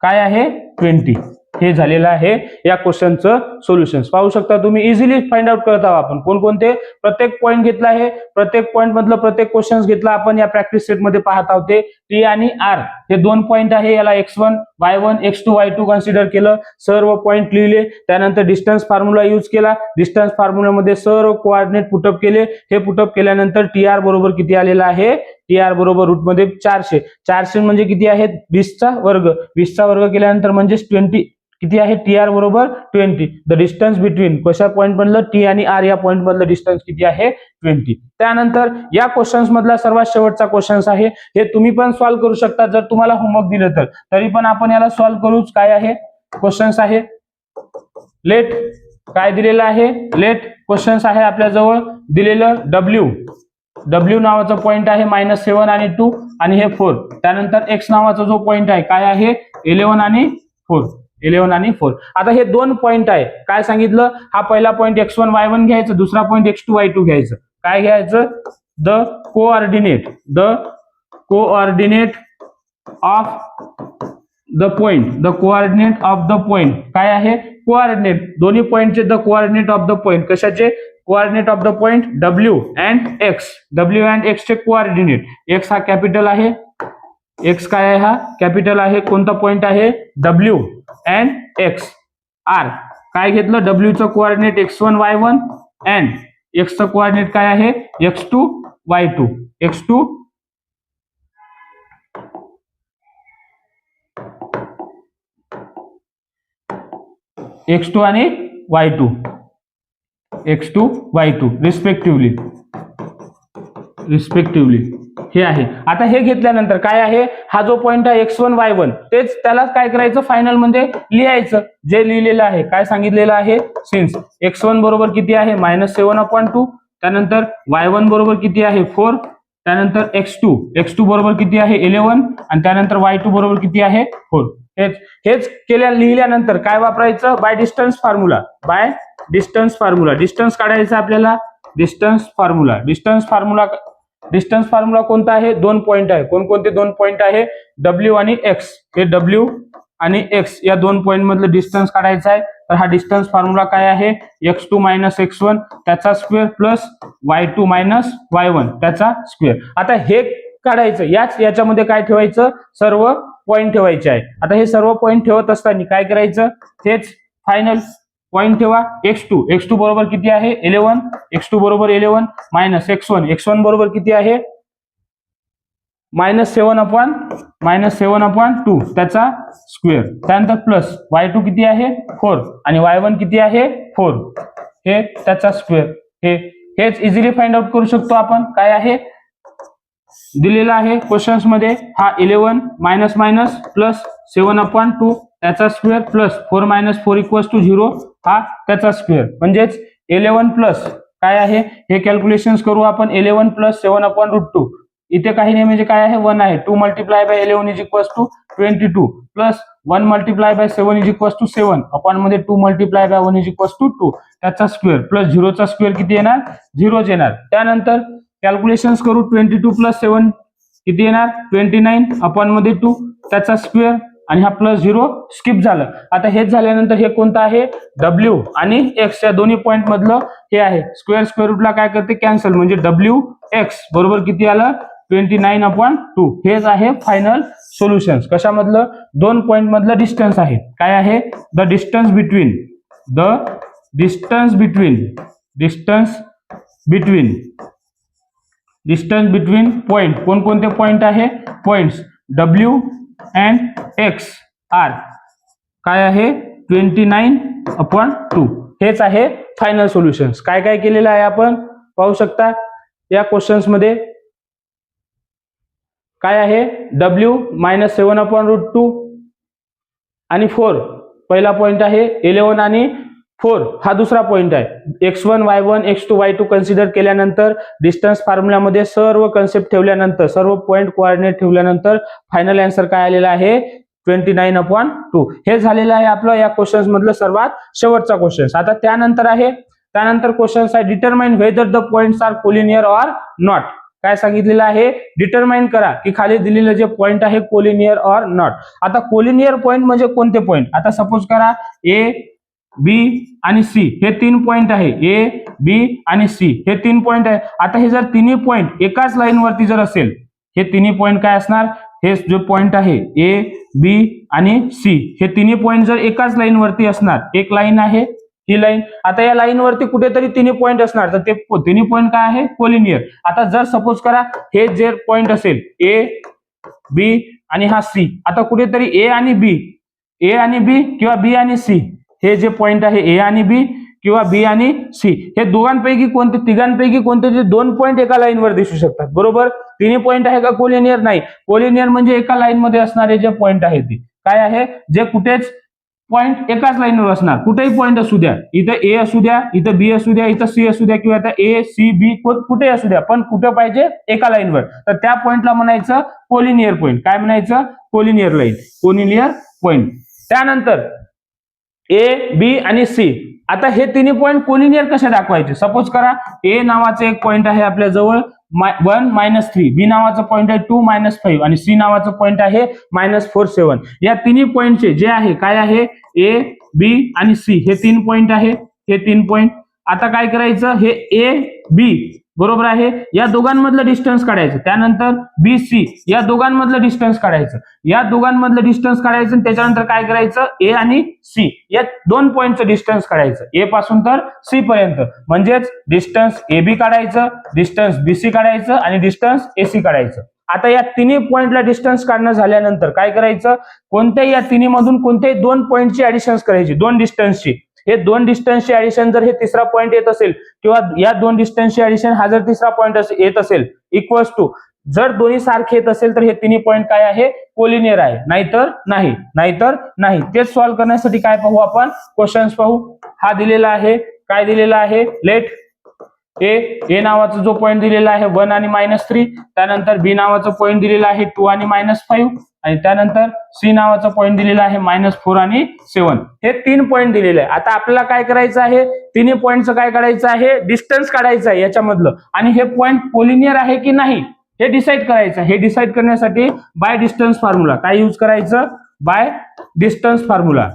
काय आहे 20. हे झालेलं आहे या क्वेश्चनचं सोल्युशन. पाहू शकता तुम्ही, इझिली फाइंड आउट करत आहोत आपण कोणकोणते, प्रत्येक पॉईंट घेतला आहे, प्रत्येक पॉईंट मधलं प्रत्येक क्वेश्चन घेतला आपण या प्रॅक्टिस सेट मध्ये पाहत आहोत. टी आणि आर हे दोन पॉईंट आहे, याला x1 y1 x2 y2 consider केलं, सर्व पॉईंट लिहिले, त्यानंतर डिस्टन्स फॉर्म्युला यूज केला, डिस्टन्स फॉर्म्युलामध्ये सर्व कोऑर्डिनेट पुटअप केले, हे पुटअप केल्यानंतर टी आर बरोबर किती आलेला आहे, टी आर बरोबर रूट मध्ये 400, 400 म्हणजे किती आहे 20चा वर्ग, 20चा वर्ग केल्यानंतर म्हणजे 20 किती आहे, टी आर बरोबर 20. द डिस्टन्स बिटवीन कशा पॉईंट मधलं, टी आणि आर या पॉईंट मधलं डिस्टन्स किती आहे 20. त्यानंतर या क्वेश्चन्स मधला सर्वात शेवटचा क्वेश्चन आहे, हे तुम्ही पण सॉल्व्ह करू शकता जर तुम्हाला होमवर्क दिलं तर, तरी पण आपण याला सॉल्व्ह करूच. काय आहे क्वेश्चन्स आहे, लेट काय दिलेलं आहे, लेट क्वेश्चन्स आहे आपल्याजवळ दिलेलं, डब्ल्यू नावाचा पॉइंट आहे -7 आणि 2 आणि हे 4. त्यानंतर एक्स नावाचा जो पॉइंट आहे काय आहे 11 आणि 4, 11 आणि 4. आता हे दोन पॉइंट आहे, काय सांगितलं, हा पहिला पॉइंट x1 y1 घ्यायचं, दुसरा पॉइंट x2 y2 घ्यायचं. काय घ्यायचं, the coordinate of the point, काय आहे कोऑर्डिनेट, दोन्ही पॉइंटचे the coordinate of the point, कशाचे coordinate of the point W and X चे कोऑर्डिनेट, X हा कॅपिटल आहे, X काय आहे, हा कॅपिटल आहे, कोणता पॉइंट आहे W अँड X. R काय घेतलं, W चं coordinate x1 y1 and X चं कोऑर्डिनेट काय आहे x2 y2, x2 आणि x2 y2 रिस्पेक्टिव्हली हे आहे. आता हे घेतल्यानंतर काय आहे, हा जो पॉइंट आहे x1 y1 तेच त्याला काय करायचं फायनल मध्ये लिहायचं, जे लिहिलेलं आहे, काय सांगितलेलं आहे, सिन्स x1 बरोबर किती आहे -7/2, त्यानंतर y1 बरोबर किती आहे 4, त्यानंतर x2 बरोबर किती आहे 11 आणि त्यानंतर y2 बरोबर किती आहे 4. हेच लिहिल्यानंतर काय वापरायचं, बाय डिस्टन्स फॉर्म्युला, डिस्टन्स काढायचं आपल्याला, डिस्टन्स फॉर्म्युला कोणता आहे, दोन पॉइंट आहे, कोणकोणते दोन पॉइंट आहे, W आणि X. हे W आणि X या दोन पॉइंट मधलं डिस्टन्स काढायचं आहे. तर हा डिस्टन्स फॉर्म्युला काय आहे, x2 - x1 त्याचा स्क्वेअर प्लस y2 - y1 त्याचा स्क्वेअर. आता हे काढायचं, याच्यामध्ये काय ठेवायचं, सर्व पॉइंट ठेवायचे आहे. आता हे सर्व पॉइंट ठेवत असताना काय करायचं, हेच फायनल पॉइंट ठेवा, x2 बरोबर किती आहे 11, x2 बरोबर 11 मायनस x1 बरोबर किती आहे -7/2 त्याचा स्क्वेअर, त्यानंतर प्लस y2 किती आहे 4 आणि y1 किती आहे 4, हे त्याचा स्क्वेअर. हेच इझिली फाइंड आउट करू शकतो आपण. काय आहे दिलेला आहे क्वेश्चन्स मध्ये, हा 11 मायनस प्लस 7/2 त्याचा स्क्वेअर प्लस 4 - 4 = 0 हा त्याचा स्क्वेअर. म्हणजेच 11 प्लस काय आहे, हे कॅल्क्युलेशन्स करू आपण, 11 प्लस 7/2 इथे काही नाही, म्हणजे काय आहे 1 आहे, 2 × 11 = 22 प्लस 1 × 7 = 7 अपॉन मध्ये 2 × 1 = 2 त्याचा स्क्वेअर प्लस 0 चा स्क्वेअर किती येणार 0 येणार. त्यानंतर कॅल्क्युलेशन्स करू, 22 + 7 किती येणार 29 अपॉन मध्ये 2 त्याचा स्क्वेअर आणि हा प्लस 0 स्किप झालं. आता हेच झाल्यानंतर हे कोणतं आहे W आणि X या दोन्ही पॉइंट मधलं हे आहे, स्क्वेअर रूटला काय करते कॅन्सल, म्हणजे WX बरोबर किती आलं 29/2. हेच आहे फायनल सोल्युशन्स. कशामधलं, दोन पॉइंट मधलं डिस्टन्स आहे. काय आहे द डिस्टन्स बिटवीन पॉइंट, कोणकोणते पॉइंट आहे points W and X are काय आहे 29/2. हेच आहे फायनल सोल्युशन्स. काय काय केलेलं आहे आपण पाहू शकता या क्वेश्चन्स मध्ये. काय आहे W -7/2 आणि 4, पहिला पॉइंट आहे 11 आणि 4 हा दुसरा पॉइंट आहे. x1 y1 x2 y2 consider केल्यानंतर डिस्टन्स फॉर्म्युलामध्ये सर्व कन्सेप्ट ठेवल्यानंतर सर्व पॉइंट कोऑर्डिनेट ठेवल्यानंतर फायनल आन्सर काय आलेला आहे 29/2. हे झालेलं आहे आपलं या क्वेश्चन्स मधलं सर्वात शेवटचा क्वेश्चन. आता त्यानंतर क्वेश्चन्स आहे determine whether the points are collinear or not. काय सांगितलेलं आहे डिटरमाइन करा की खाली दिलेलं जे पॉइंट आहे कोलिनियर ऑर नॉट. आता कोलिनियर पॉइंट म्हणजे कोणते पॉइंट. आता सपोज करा ए बी आणि सी हे 3 पॉइंट आहे. ए बी आणि सी हे 3 पॉइंट आहे. आता हे जर तिन्ही पॉइंट एकाच लाईन वरती जर असेल हे तिन्ही पॉइंट काय असणार हे जो पॉइंट आहे ए बी आणि सी हे तिन्ही पॉइंट जर एकाच लाईन वरती असणार. एक लाईन आहे ही लाईन. आता या लाईन वरती कुठेतरी तिन्ही पॉइंट असणार तर ते तिन्ही पॉइंट काय आहे कोलिनियर. आता जर सपोज करा हे जे पॉइंट असेल ए बी आणि हा सी. आता कुठेतरी ए आणि बी किंवा बी आणि सी हे जे पॉइंट आहे ए आणि बी किंवा बी आणि सी हे तिघांपैकी कोणते जे 2 पॉइंट एका लाईनवर दिसू शकतात. बरोबर. तिन्ही पॉइंट आहे का कोलिनियर नाही. कोलिनियर म्हणजे एका लाईन मध्ये असणारे जे पॉइंट आहे ते काय आहे जे कुठेच पॉइंट एकाच लाईनवर असणार. कुठेही पॉइंट असू द्या. इथं ए असू द्या इथं बी असू द्या इथं सी असू द्या किंवा आता ए सी बी कुठे असू द्या पण कुठे पाहिजे एका लाईनवर. तर त्या पॉइंटला म्हणायचं कोलिनियर पॉइंट. काय म्हणायचं कोलिनियर लाईन कोलिनियर पॉइंट. त्यानंतर ए बी आणि सी. आता हे तिन्ही पॉइंट कोलिनियर कसे दाखवायचे. सपोज करा ए नावाचा एक पॉइंट आहे आपल्या जवळ 1 -3 बी नावाचा पॉइंट आहे 2 -5 आणि सी नावाचा पॉइंट आहे -4 7. या तिन्ही पॉइंटचे जे आहे काय आहे ए बी आणि सी हे 3 पॉइंट आहे. हे 3 पॉइंट. आता काय करायचं हे ए बी बरोबर आहे या दोघांमधलं डिस्टन्स काढायचं. त्यानंतर बी सी या दोघांमधलं डिस्टन्स काढायचं. आणि त्याच्यानंतर काय करायचं ए आणि सी या 2 पॉइंटचं डिस्टन्स काढायचं ए पासून तर सी पर्यंत. म्हणजेच डिस्टन्स ए बी काढायचं डिस्टन्स बी सी काढायचं आणि डिस्टन्स ए सी काढायचं. आता या तिन्ही पॉइंटला डिस्टन्स काढणं झाल्यानंतर काय करायचं कोणत्याही या तिन्ही मधून कोणत्याही 2 पॉइंटची ऍडिशन करायची 2 डिस्टन्सची. हे 2 डिस्टन्सची ऍडिशन जर हे तिसरा पॉइंट येत असेल किंवा या 2 डिस्टन्सची ऍडिशन हा जर तिसरा पॉइंट येत असेल इक्वल्स टू जर दोन्ही सारखे येत असेल तर हे तिन्ही पॉइंट काय आहे कोलिनियर आहे. नाहीतर नाही. तेच सॉल्व्ह करण्यासाठी काय पाहू आपण क्वेश्चन्स पाहू. हा दिलेला आहे काय दिलेला आहे लेट ए नावाचा जो पॉइंट दिलेला आहे 1 आणि -3. त्यानंतर बी नावाचा पॉइंट दिलेला आहे 2 आणि -5 आणि त्यानंतर सी नावाचा पॉइंट दिलेला आहे -4 आणि 7. हे 3 पॉइंट दिलेले आहे. आता आपल्याला काय करायचं आहे तिन्ही पॉइंटचं काय काढायचं आहे डिस्टन्स काढायचं आहे याच्यामधलं आणि हे पॉइंट कोलिनियर आहे की नाही हे डिसाईड करायचं. हे डिसाईड करण्यासाठी बाय डिस्टन्स फॉर्म्युला काय यूज करायचं बाय डिस्टन्स फॉर्म्युला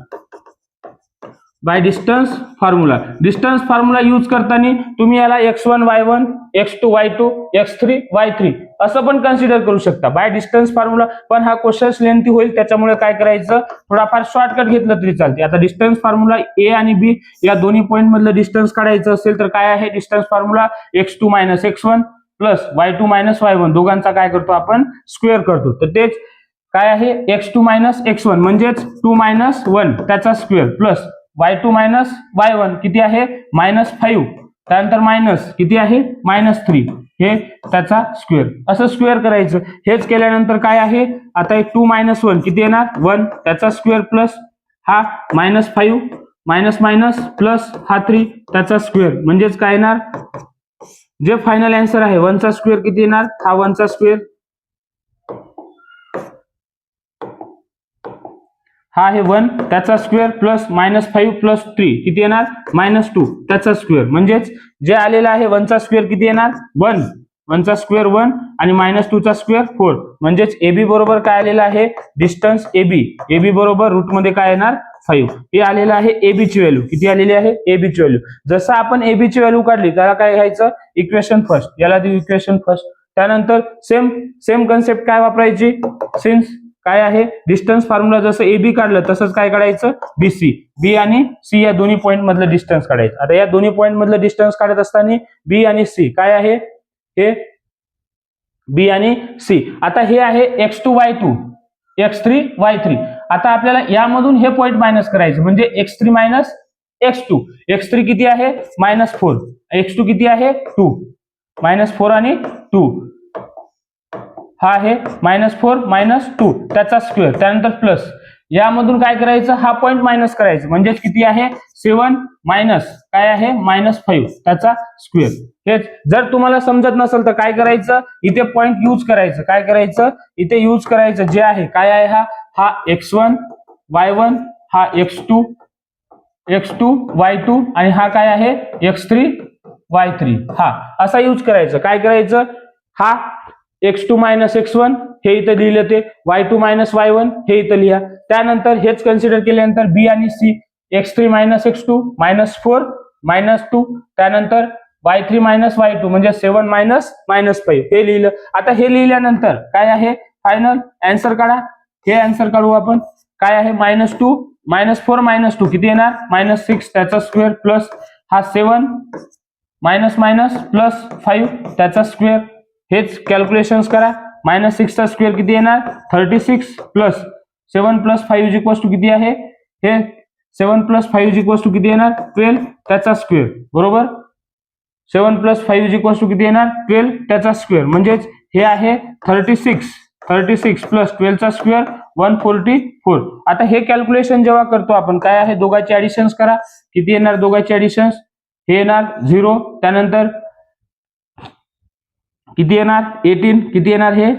यूज करताना तुम्ही याला x1 y1 x2 y2 x3 y3 असं पण कन्सिडर करू शकता बाय डिस्टन्स फॉर्म्युला. पण हा क्वेश्चन लेंथी होईल त्याच्यामुळे काय करायचं थोडाफार शॉर्टकट घेतलं तरी चालते. आता डिस्टन्स फॉर्म्युला ए आणि बी या दोन्ही पॉइंट मधलं डिस्टन्स काढायचं असेल तर काय आहे distance formula x2 - x1 plus y2 - y1 दोघांचा काय करतो आपण स्क्वेअर करतो. तर तेच काय आहे x2 - x1 म्हणजेच 2 - 1 त्याचा स्क्वेअर प्लस y2 - y1 किती आहे -5 त्यानंतर मायनस किती आहे -3 हे त्याचा स्क्वेअर असं स्क्वेअर करायचं. हेच केल्यानंतर काय आहे आता 2 - 1 किती येणार 1 त्याचा स्क्वेअर प्लस हा -5 मायनस प्लस हा 3 त्याचा स्क्वेअर म्हणजेच काय येणार जे फायनल आन्सर आहे 1 चा स्क्वेअर किती येणार हा 1 चा स्क्वेअर हा आहे 1 त्याचा स्क्वेअर प्लस -5 प्लस 3 किती येणार -2 त्याचा स्क्वेअर म्हणजेच जे आलेला आहे 1 चा स्क्वेअर किती येणार 1 चा स्क्वेअर 1 आणि -2 चा स्क्वेअर 4 म्हणजेच AB बरोबर काय आलेला आहे डिस्टन्स AB बरोबर रूट मध्ये काय येणार 5 हे आलेलं आहे AB ची व्हॅल्यू किती आलेली आहे AB ची व्हॅल्यू. जसं आपण AB ची व्हॅल्यू काढली त्याला काय घ्यायचं इक्वेशन फर्स्ट याला देऊ इक्वेशन फर्स्ट. त्यानंतर सेम कन्सेप्ट काय वापरायची सिन्स काय आहे डिस्टन्स फॉर्म्युला जसं AB काढलं तसंच काय काढायचं BC B आणि C या दोन्ही पॉइंट मधलं डिस्टन्स काढायचं. आता या दोन्ही पॉइंट मधलं डिस्टन्स काढत असताना B आणि C काय आहे हे B आणि C. आता हे आहे x2 y2 x3 y3. आता आपल्याला यामधून हे पॉइंट मायनस करायचं म्हणजे x3 मायनस x2 x3 किती आहे -4 x2 किती आहे 2 -4 आणि 2 हा आहे -4 - 2 त्याचा स्क्वेअर त्यानंतर प्लस यामधून काय करायचं, हा पॉईंट मायनस करायचं, म्हणजे किती आहे 7 मायनस काय आहे -5 त्याचा स्क्वेअर. हेच जर तुम्हाला समजत नसेल तर काय करायचं, इथे पॉईंट यूज करायचं. काय करायचं, इथे यूज करायचं जे आहे काय आहे, हा x1 y1, हा x2 y2 आणि हा काय आहे x3 y3. हा असा यूज करायचं. काय करायचं, हा x2 मायनस x1 हे इथं लिहिलं, ते y2 मायनस y1 हे इथं लिहा. त्यानंतर हेच कन्सिडर केल्यानंतर b आणि c, x3 मायनस x2 -4 -2, त्यानंतर y3 मायनस y2 म्हणजे 7 मायनस -5 हे लिहिलं. आता हे लिहिल्यानंतर काय आहे फायनल आन्सर काढा. हे आन्सर काढू आपण. काय आहे -2 -4 -2 किती येणार -6 त्याचा स्क्वेअर प्लस हा 7 मायनस मायनस प्लस 5 त्याचा स्क्वेअर. हेच कॅल्क्युलेशन्स करा. -6 चा स्क्वेअर किती येणार 36 plus 7 plus 5 is equals to किती आहे, हे 7 प्लस 5 इज इक्वल्स टू किती येणार 12 त्याचा स्क्वेअर. बरोबर, 7 प्लस 5 इज इक्वल्स टू किती येणार 12 त्याचा स्क्वेअर. म्हणजेच हे आहे 36 प्लस 12 चा स्क्वेअर 144. आता हे कॅल्क्युलेशन जेव्हा करतो आपण काय आहे, दोघांची ऍडिशन्स करा. किती येणार दोघांची ऍडिशन्स, हे येणार 0, त्यानंतर किती येणार 18, किती येणार हे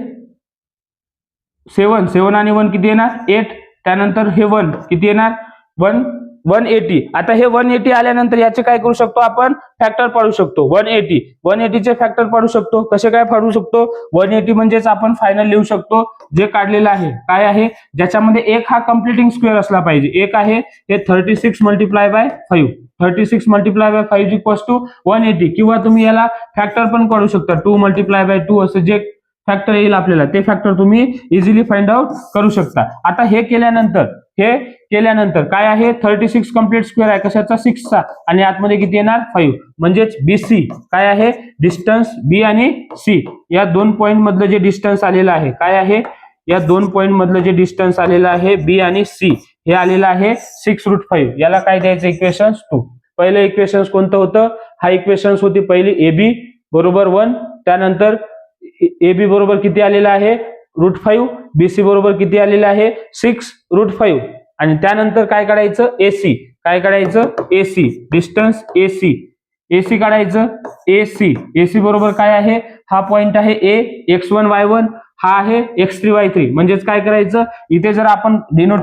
7 आणि 1 किती येणार 8, त्यानंतर हे 1 किती येणार 180. आता हे 180 आल्यानंतर याचे काय करू शकतो आपण, फॅक्टर पाडू शकतो. 180 चे फॅक्टर पाडू शकतो. कसे काय पाडू शकतो, 180 म्हणजेच आपण फायनल लिहू शकतो जे काढलेलं आहे. काय आहे, ज्याच्यामध्ये एक हा कम्प्लिटिंग स्क्वेअर असला पाहिजे. एक आहे हे 36 multiply by 5, 36 multiply by 5 equals to 180. किंवा तुम्ही याला फॅक्टर पण काढू शकता, 2 मल्टिप्लाय बाय 2 असं जे फॅक्टर येईल आपल्याला ते फॅक्टर तुम्ही इझिली फाइंड आउट करू शकता. आता हे केल्यानंतर काय आहे 36 कम्प्लीट स्क्वेअर आहे कशाचा 6 चा, आणि आतमध्ये किती येणार 5. म्हणजेच BC काय आहे, डिस्टन्स B आणि C या दोन पॉइंट मधलं जे डिस्टन्स आलेलं आहे, काय आहे या दोन पॉइंट मधलं जे डिस्टन्स आलेलं आहे B आणि C हे आलेलं आहे 6√5. याला काय द्यायचं इक्वेशन्स 2. पहिलं इक्वेशन्स कोणतं होतं, हा इक्वेशन्स होती पहिली AB बरोबर 1, त्यानंतर AB बरोबर किती आलेला आहे √5, BC बरोबर किती आलेलं आहे 6√5, आणि त्यानंतर काय काढायचं AC. काय काढायचं AC, डिस्टन्स AC काढायचं. AC बरोबर काय आहे, हा पॉइंट आहे A, x1 y1, हा आहे x3 y3. म्हणजेच काय करायचं, इथे जर आपण डिनोट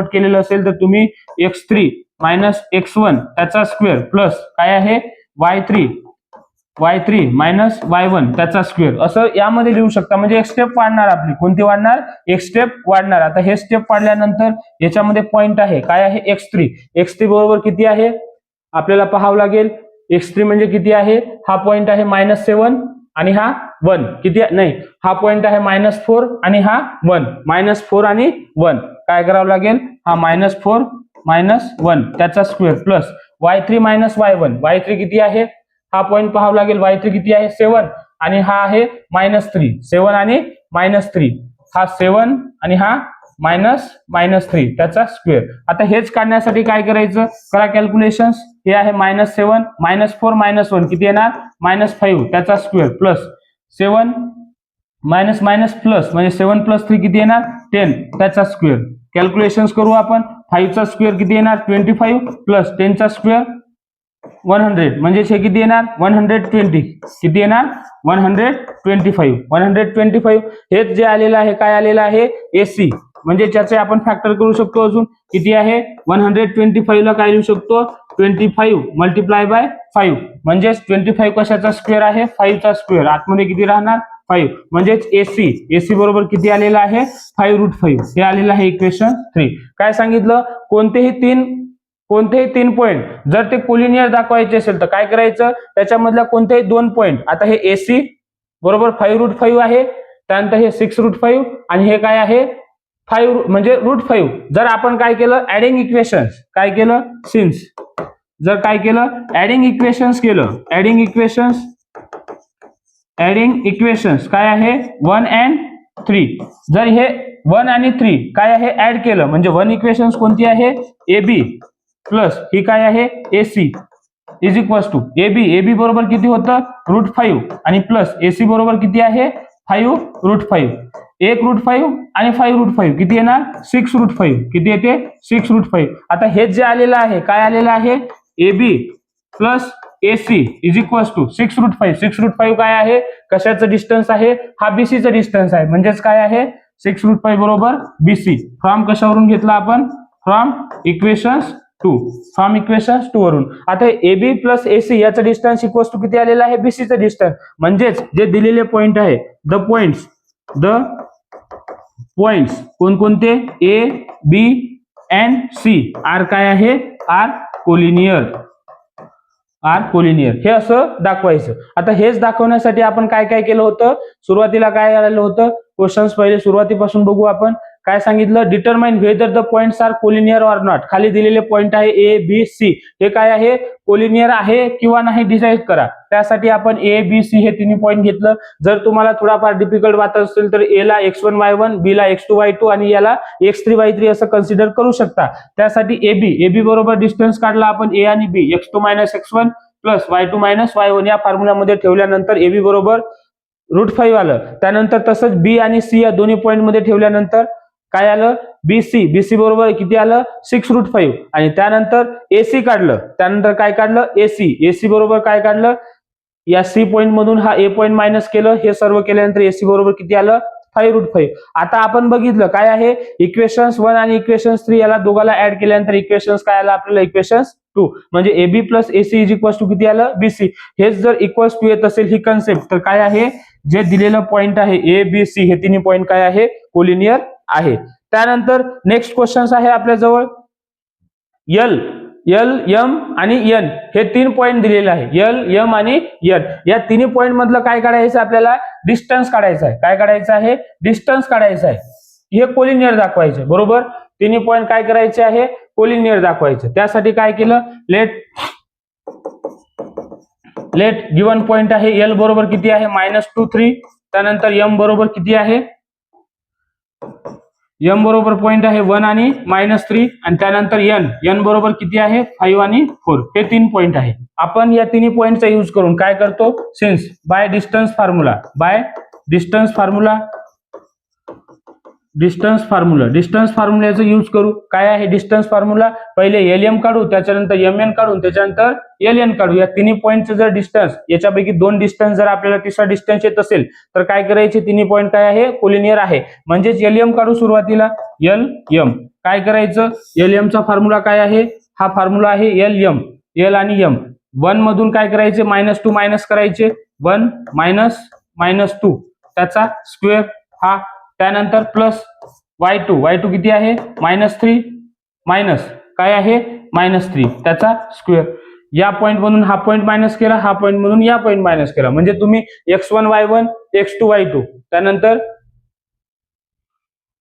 केलेलं असेल तर तुम्ही x3 मायनस x1 त्याचा स्क्वेअर प्लस काय आहे y3 मायनस y1 त्याचा स्क्वेअर असं यामध्ये लिहू शकता. म्हणजे एक स्टेप वाढणार आपली. कोणती वाढणार, एक स्टेप वाढणार. आता हे स्टेप वाढल्यानंतर याच्यामध्ये पॉइंट आहे काय आहे x3 बरोबर किती आहे आपल्याला पाहावं लागेल. x3 म्हणजे किती आहे, हा पॉइंट आहे -7 आणि हा 1 किती नाही, हा पॉइंट आहे -4 आणि हा 1, -4 आणि 1 काय करावं लागेल, हा -4 -1 त्याचा square plus y3 minus y1 किती आहे, हा पॉइंट पाहावा लागेल. y3 किती आहे 7 आणि हा आहे -3, 7 आणि -3, हा 7 आणि हा -3 त्याचा स्क्वेअर. आता हेच काढण्यासाठी काय करायचं, करा कॅल्क्युलेशन्स. हे आहे -7 -4 -1 किती येणार -5 त्याचा स्क्वेअर प्लस 7 मायनस प्लस म्हणजे 7 प्लस 3 किती येणार 10 त्याचा स्क्वेअर. कॅल्क्युलेशन्स करू आपण. 5 चा स्क्वेअर किती येणार 25 प्लस 10 चा स्क्वेअर 100 म्हणजे हे किती येणार 120. किती येणार 125. हेच जे आलेलं आहे काय आलेलं आहे AC. म्हणजे त्याचे आपण फॅक्टर करू शकतो. अजून किती आहे 125 ला काय लिहू शकतो 25 मल्टिप्लाय बाय 5. म्हणजेच 25 कशाचा स्क्वेअर आहे 5 चा स्क्वेअर. आतमध्ये किती राहणार 5. म्हणजेच AC बरोबर किती आलेलं आहे 5√5 हे आलेलं आहे इक्वेशन 3. काय सांगितलं, कोणतेही तीन पॉइंट जर ते कोलिनियर दाखवायचे असेल तर काय करायचं, त्याच्यामधल्या कोणतेही दोन पॉइंट. आता हे AC बरोबर 5√5 आहे, त्यानंतर हे 6√5 आणि हे काय आहे 5 म्हणजे √5. जर आपण काय केलं ऍडिंग इक्वेशन्स, काय केलं सिन्स जर काय केलं ऍडिंग इक्वेशन्स काय आहे 1 and 3. जर हे 1 आणि 3 काय आहे ऍड केलं म्हणजे 1 इक्वेशन्स कोणती आहे AB प्लस ही काय आहे AC is equals to AB बरोबर किती होतं √5 आणि प्लस AC बरोबर किती आहे 5√5. 1√5 आणि 5√5 किती येणार 6√5 किती येते 6√5. आता हेच जे आलेलं आहे काय आलेलं आहे AB plus AC is equals to 6√5. 6√5 काय आहे कशाचं डिस्टन्स आहे हा BCचं डिस्टन्स आहे म्हणजेच काय आहे 6√5 बरोबर BC. फ्रॉम कशावरून घेतला आपण फ्रॉम इक्वेशन्स 2 फ्रॉम इक्वेशन्स 2 वरून. आता AB प्लस AC याचं डिस्टन्स इक्वल्स टू किती आलेलं आहे BCचं डिस्टन्स म्हणजेच जे दिलेले पॉइंट आहे द पॉइंट्स कोणकोणते A B and C are काय आहे आर कोलिनियर हे असं दाखवायचं. आता हेच दाखवण्यासाठी आपण काय काय केलं होतं सुरुवातीला काय आलेलं होतं क्वेश्चन्स पहिले सुरुवातीपासून बघू आपण काय सांगितलं determine whether the points are collinear or not. खाली दिलेले पॉइंट आहे A B C हे काय आहे कोलिनियर आहे किंवा नाही डिसाइड करा. त्यासाठी आपण A B C हे तिन्ही पॉइंट घेतलं. जर तुम्हाला थोडाफार डिफिकल्ट वाटत असेल तर A ला x1 y1 B ला x2 y2 आणि याला x3 y3 असं कन्सिडर करू शकता. त्यासाठी AB बरोबर डिस्टन्स काढला आपण A आणि B x2 - x1 plus y2 - y1 या फॉर्म्युलामध्ये ठेवल्यानंतर AB बरोबर √5 आलं. त्यानंतर तसंच B आणि C या दोन्ही पॉइंट मध्ये ठेवल्यानंतर काय आलं BC बरोबर किती आलं 6√5 आणि त्यानंतर AC काढलं. त्यानंतर काय काढलं AC बरोबर काय काढलं या C पॉइंट मधून हा A पॉइंट मायनस केलं. हे सर्व केल्यानंतर AC बरोबर किती आलं 5√5. आता आपण बघितलं काय आहे इक्वेशन्स 1 आणि इक्वेशन्स 3 याला दोघाला ऍड केल्यानंतर इक्वेशन्स काय आलं आपल्याला इक्वेशन्स 2 म्हणजे AB plus AC is equals to किती आलं BC. हेच जर इक्वल्स टू येत असेल ही कन्सेप्ट तर काय आहे जे दिलेलं पॉइंट आहे A B C हे तिन्ही पॉइंट काय आहे कोलिनियर आहे. त्यानंतर नेक्स्ट क्वेश्चन आहे आपल्या जवळ L M आणि N हे 3 पॉइंट दिलेले आहे. L M आणि N या तिन्ही पॉइंट मधलं काय काढायचं आपल्याला डिस्टन्स काढायचं आहे. काय काढायचं आहे डिस्टन्स काढायचं आहे. हे कोलिनियर दाखवायचे बरोबर. तिन्ही पॉइंट काय करायचे आहे कोलिनियर दाखवायचे. त्यासाठी काय केलं लेट गिवन पॉइंट आहे L बरोबर किती आहे -2 3 त्यानंतर M बरोबर किती आहे M बरोबर पॉइंट आहे 1 आणि -3 आणि त्यानंतर N बरोबर किती आहे 5 आणि 4 हे 3 पॉइंट आहे. आपण या तिन्ही पॉइंटचा यूज करून काय करतो सिन्स बाय डिस्टन्स फॉर्म्युलाचा यूज करू. काय आहे डिस्टन्स फॉर्म्युला पहिले LM काढू त्याच्यानंतर MN काढू त्याच्यानंतर LN काढू. या तिन्ही पॉइंटचं जर डिस्टन्स याच्यापैकी 2 डिस्टन्स जर आपल्याला तिसरा डिस्टन्स येत असेल तर काय करायचे तिन्ही पॉइंट काय आहे कोलिनियर आहे म्हणजेच LM काढू. सुरुवातीला LM काय करायचं LM चा फॉर्म्युला काय आहे हा फॉर्म्युला आहे LM L आणि M 1 मधून काय करायचे -2 मायनस करायचे 1 -2 त्याचा स्क्वेअर हा त्यानंतर प्लस y2 किती आहे -3 मायनस काय आहे -3 त्याचा स्क्वेअर. या पॉइंट मधून हा पॉइंट मायनस केला हा पॉइंट मधून या पॉइंट मायनस केला म्हणजे तुम्ही x1 y1 x2 y2 त्यानंतर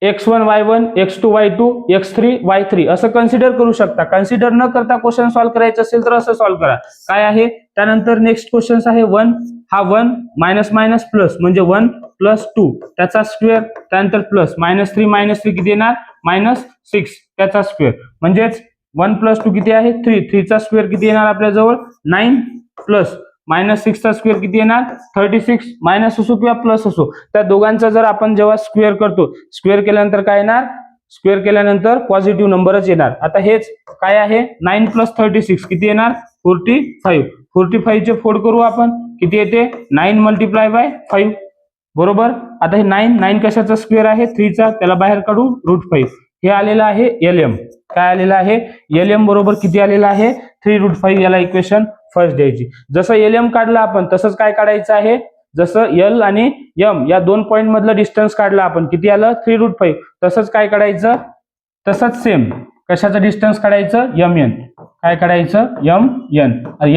x1 y1 x2 y2 x3 y3 असं कन्सिडर करू शकता. कन्सिडर न करता क्वेश्चन सॉल्व्ह करायचं असेल तर असं सॉल्व्ह करा. काय आहे त्यानंतर नेक्स्ट क्वेश्चन आहे 1 हा 1 मायनस प्लस म्हणजे 1 + 2 त्याचा स्क्वेअर त्यानंतर प्लस -3 किती येणार -6 त्याचा स्क्वेअर म्हणजेच 1 + 2 किती आहे 3 चा स्क्वेअर किती येणार आपल्या जवळ 9 प्लस -6 चा स्क्वेअर किती येणार 36 मायनस असो किंवा प्लस असो त्या दोघांचा जर आपण जेव्हा स्क्वेअर करतो स्क्वेअर केल्यानंतर काय येणार स्क्वेअर केल्यानंतर पॉझिटिव्ह नंबरच येणार. आता हेच काय आहे 9 + 36 किती येणार 45 चे फोड करू आपण किती येते 9 × 5 बरोबर. आता हे 9 कशाचा स्क्वेअर आहे 3 चा त्याला बाहेर काढू √5 हे आलेलं आहे LM. काय आलेलं आहे LM बरोबर किती आलेलं आहे 3√5 याला इक्वेशन फर्स्ट द्यायची. जसं LM काढला आपण तसंच काय काढायचं आहे जसं L आणि M या 2 पॉइंट मधलं डिस्टन्स काढला आपण किती आलं 3√5 तसंच काय काढायचं तसंच सेम कशाचं डिस्टन्स काढायचं MN. काय काढायचं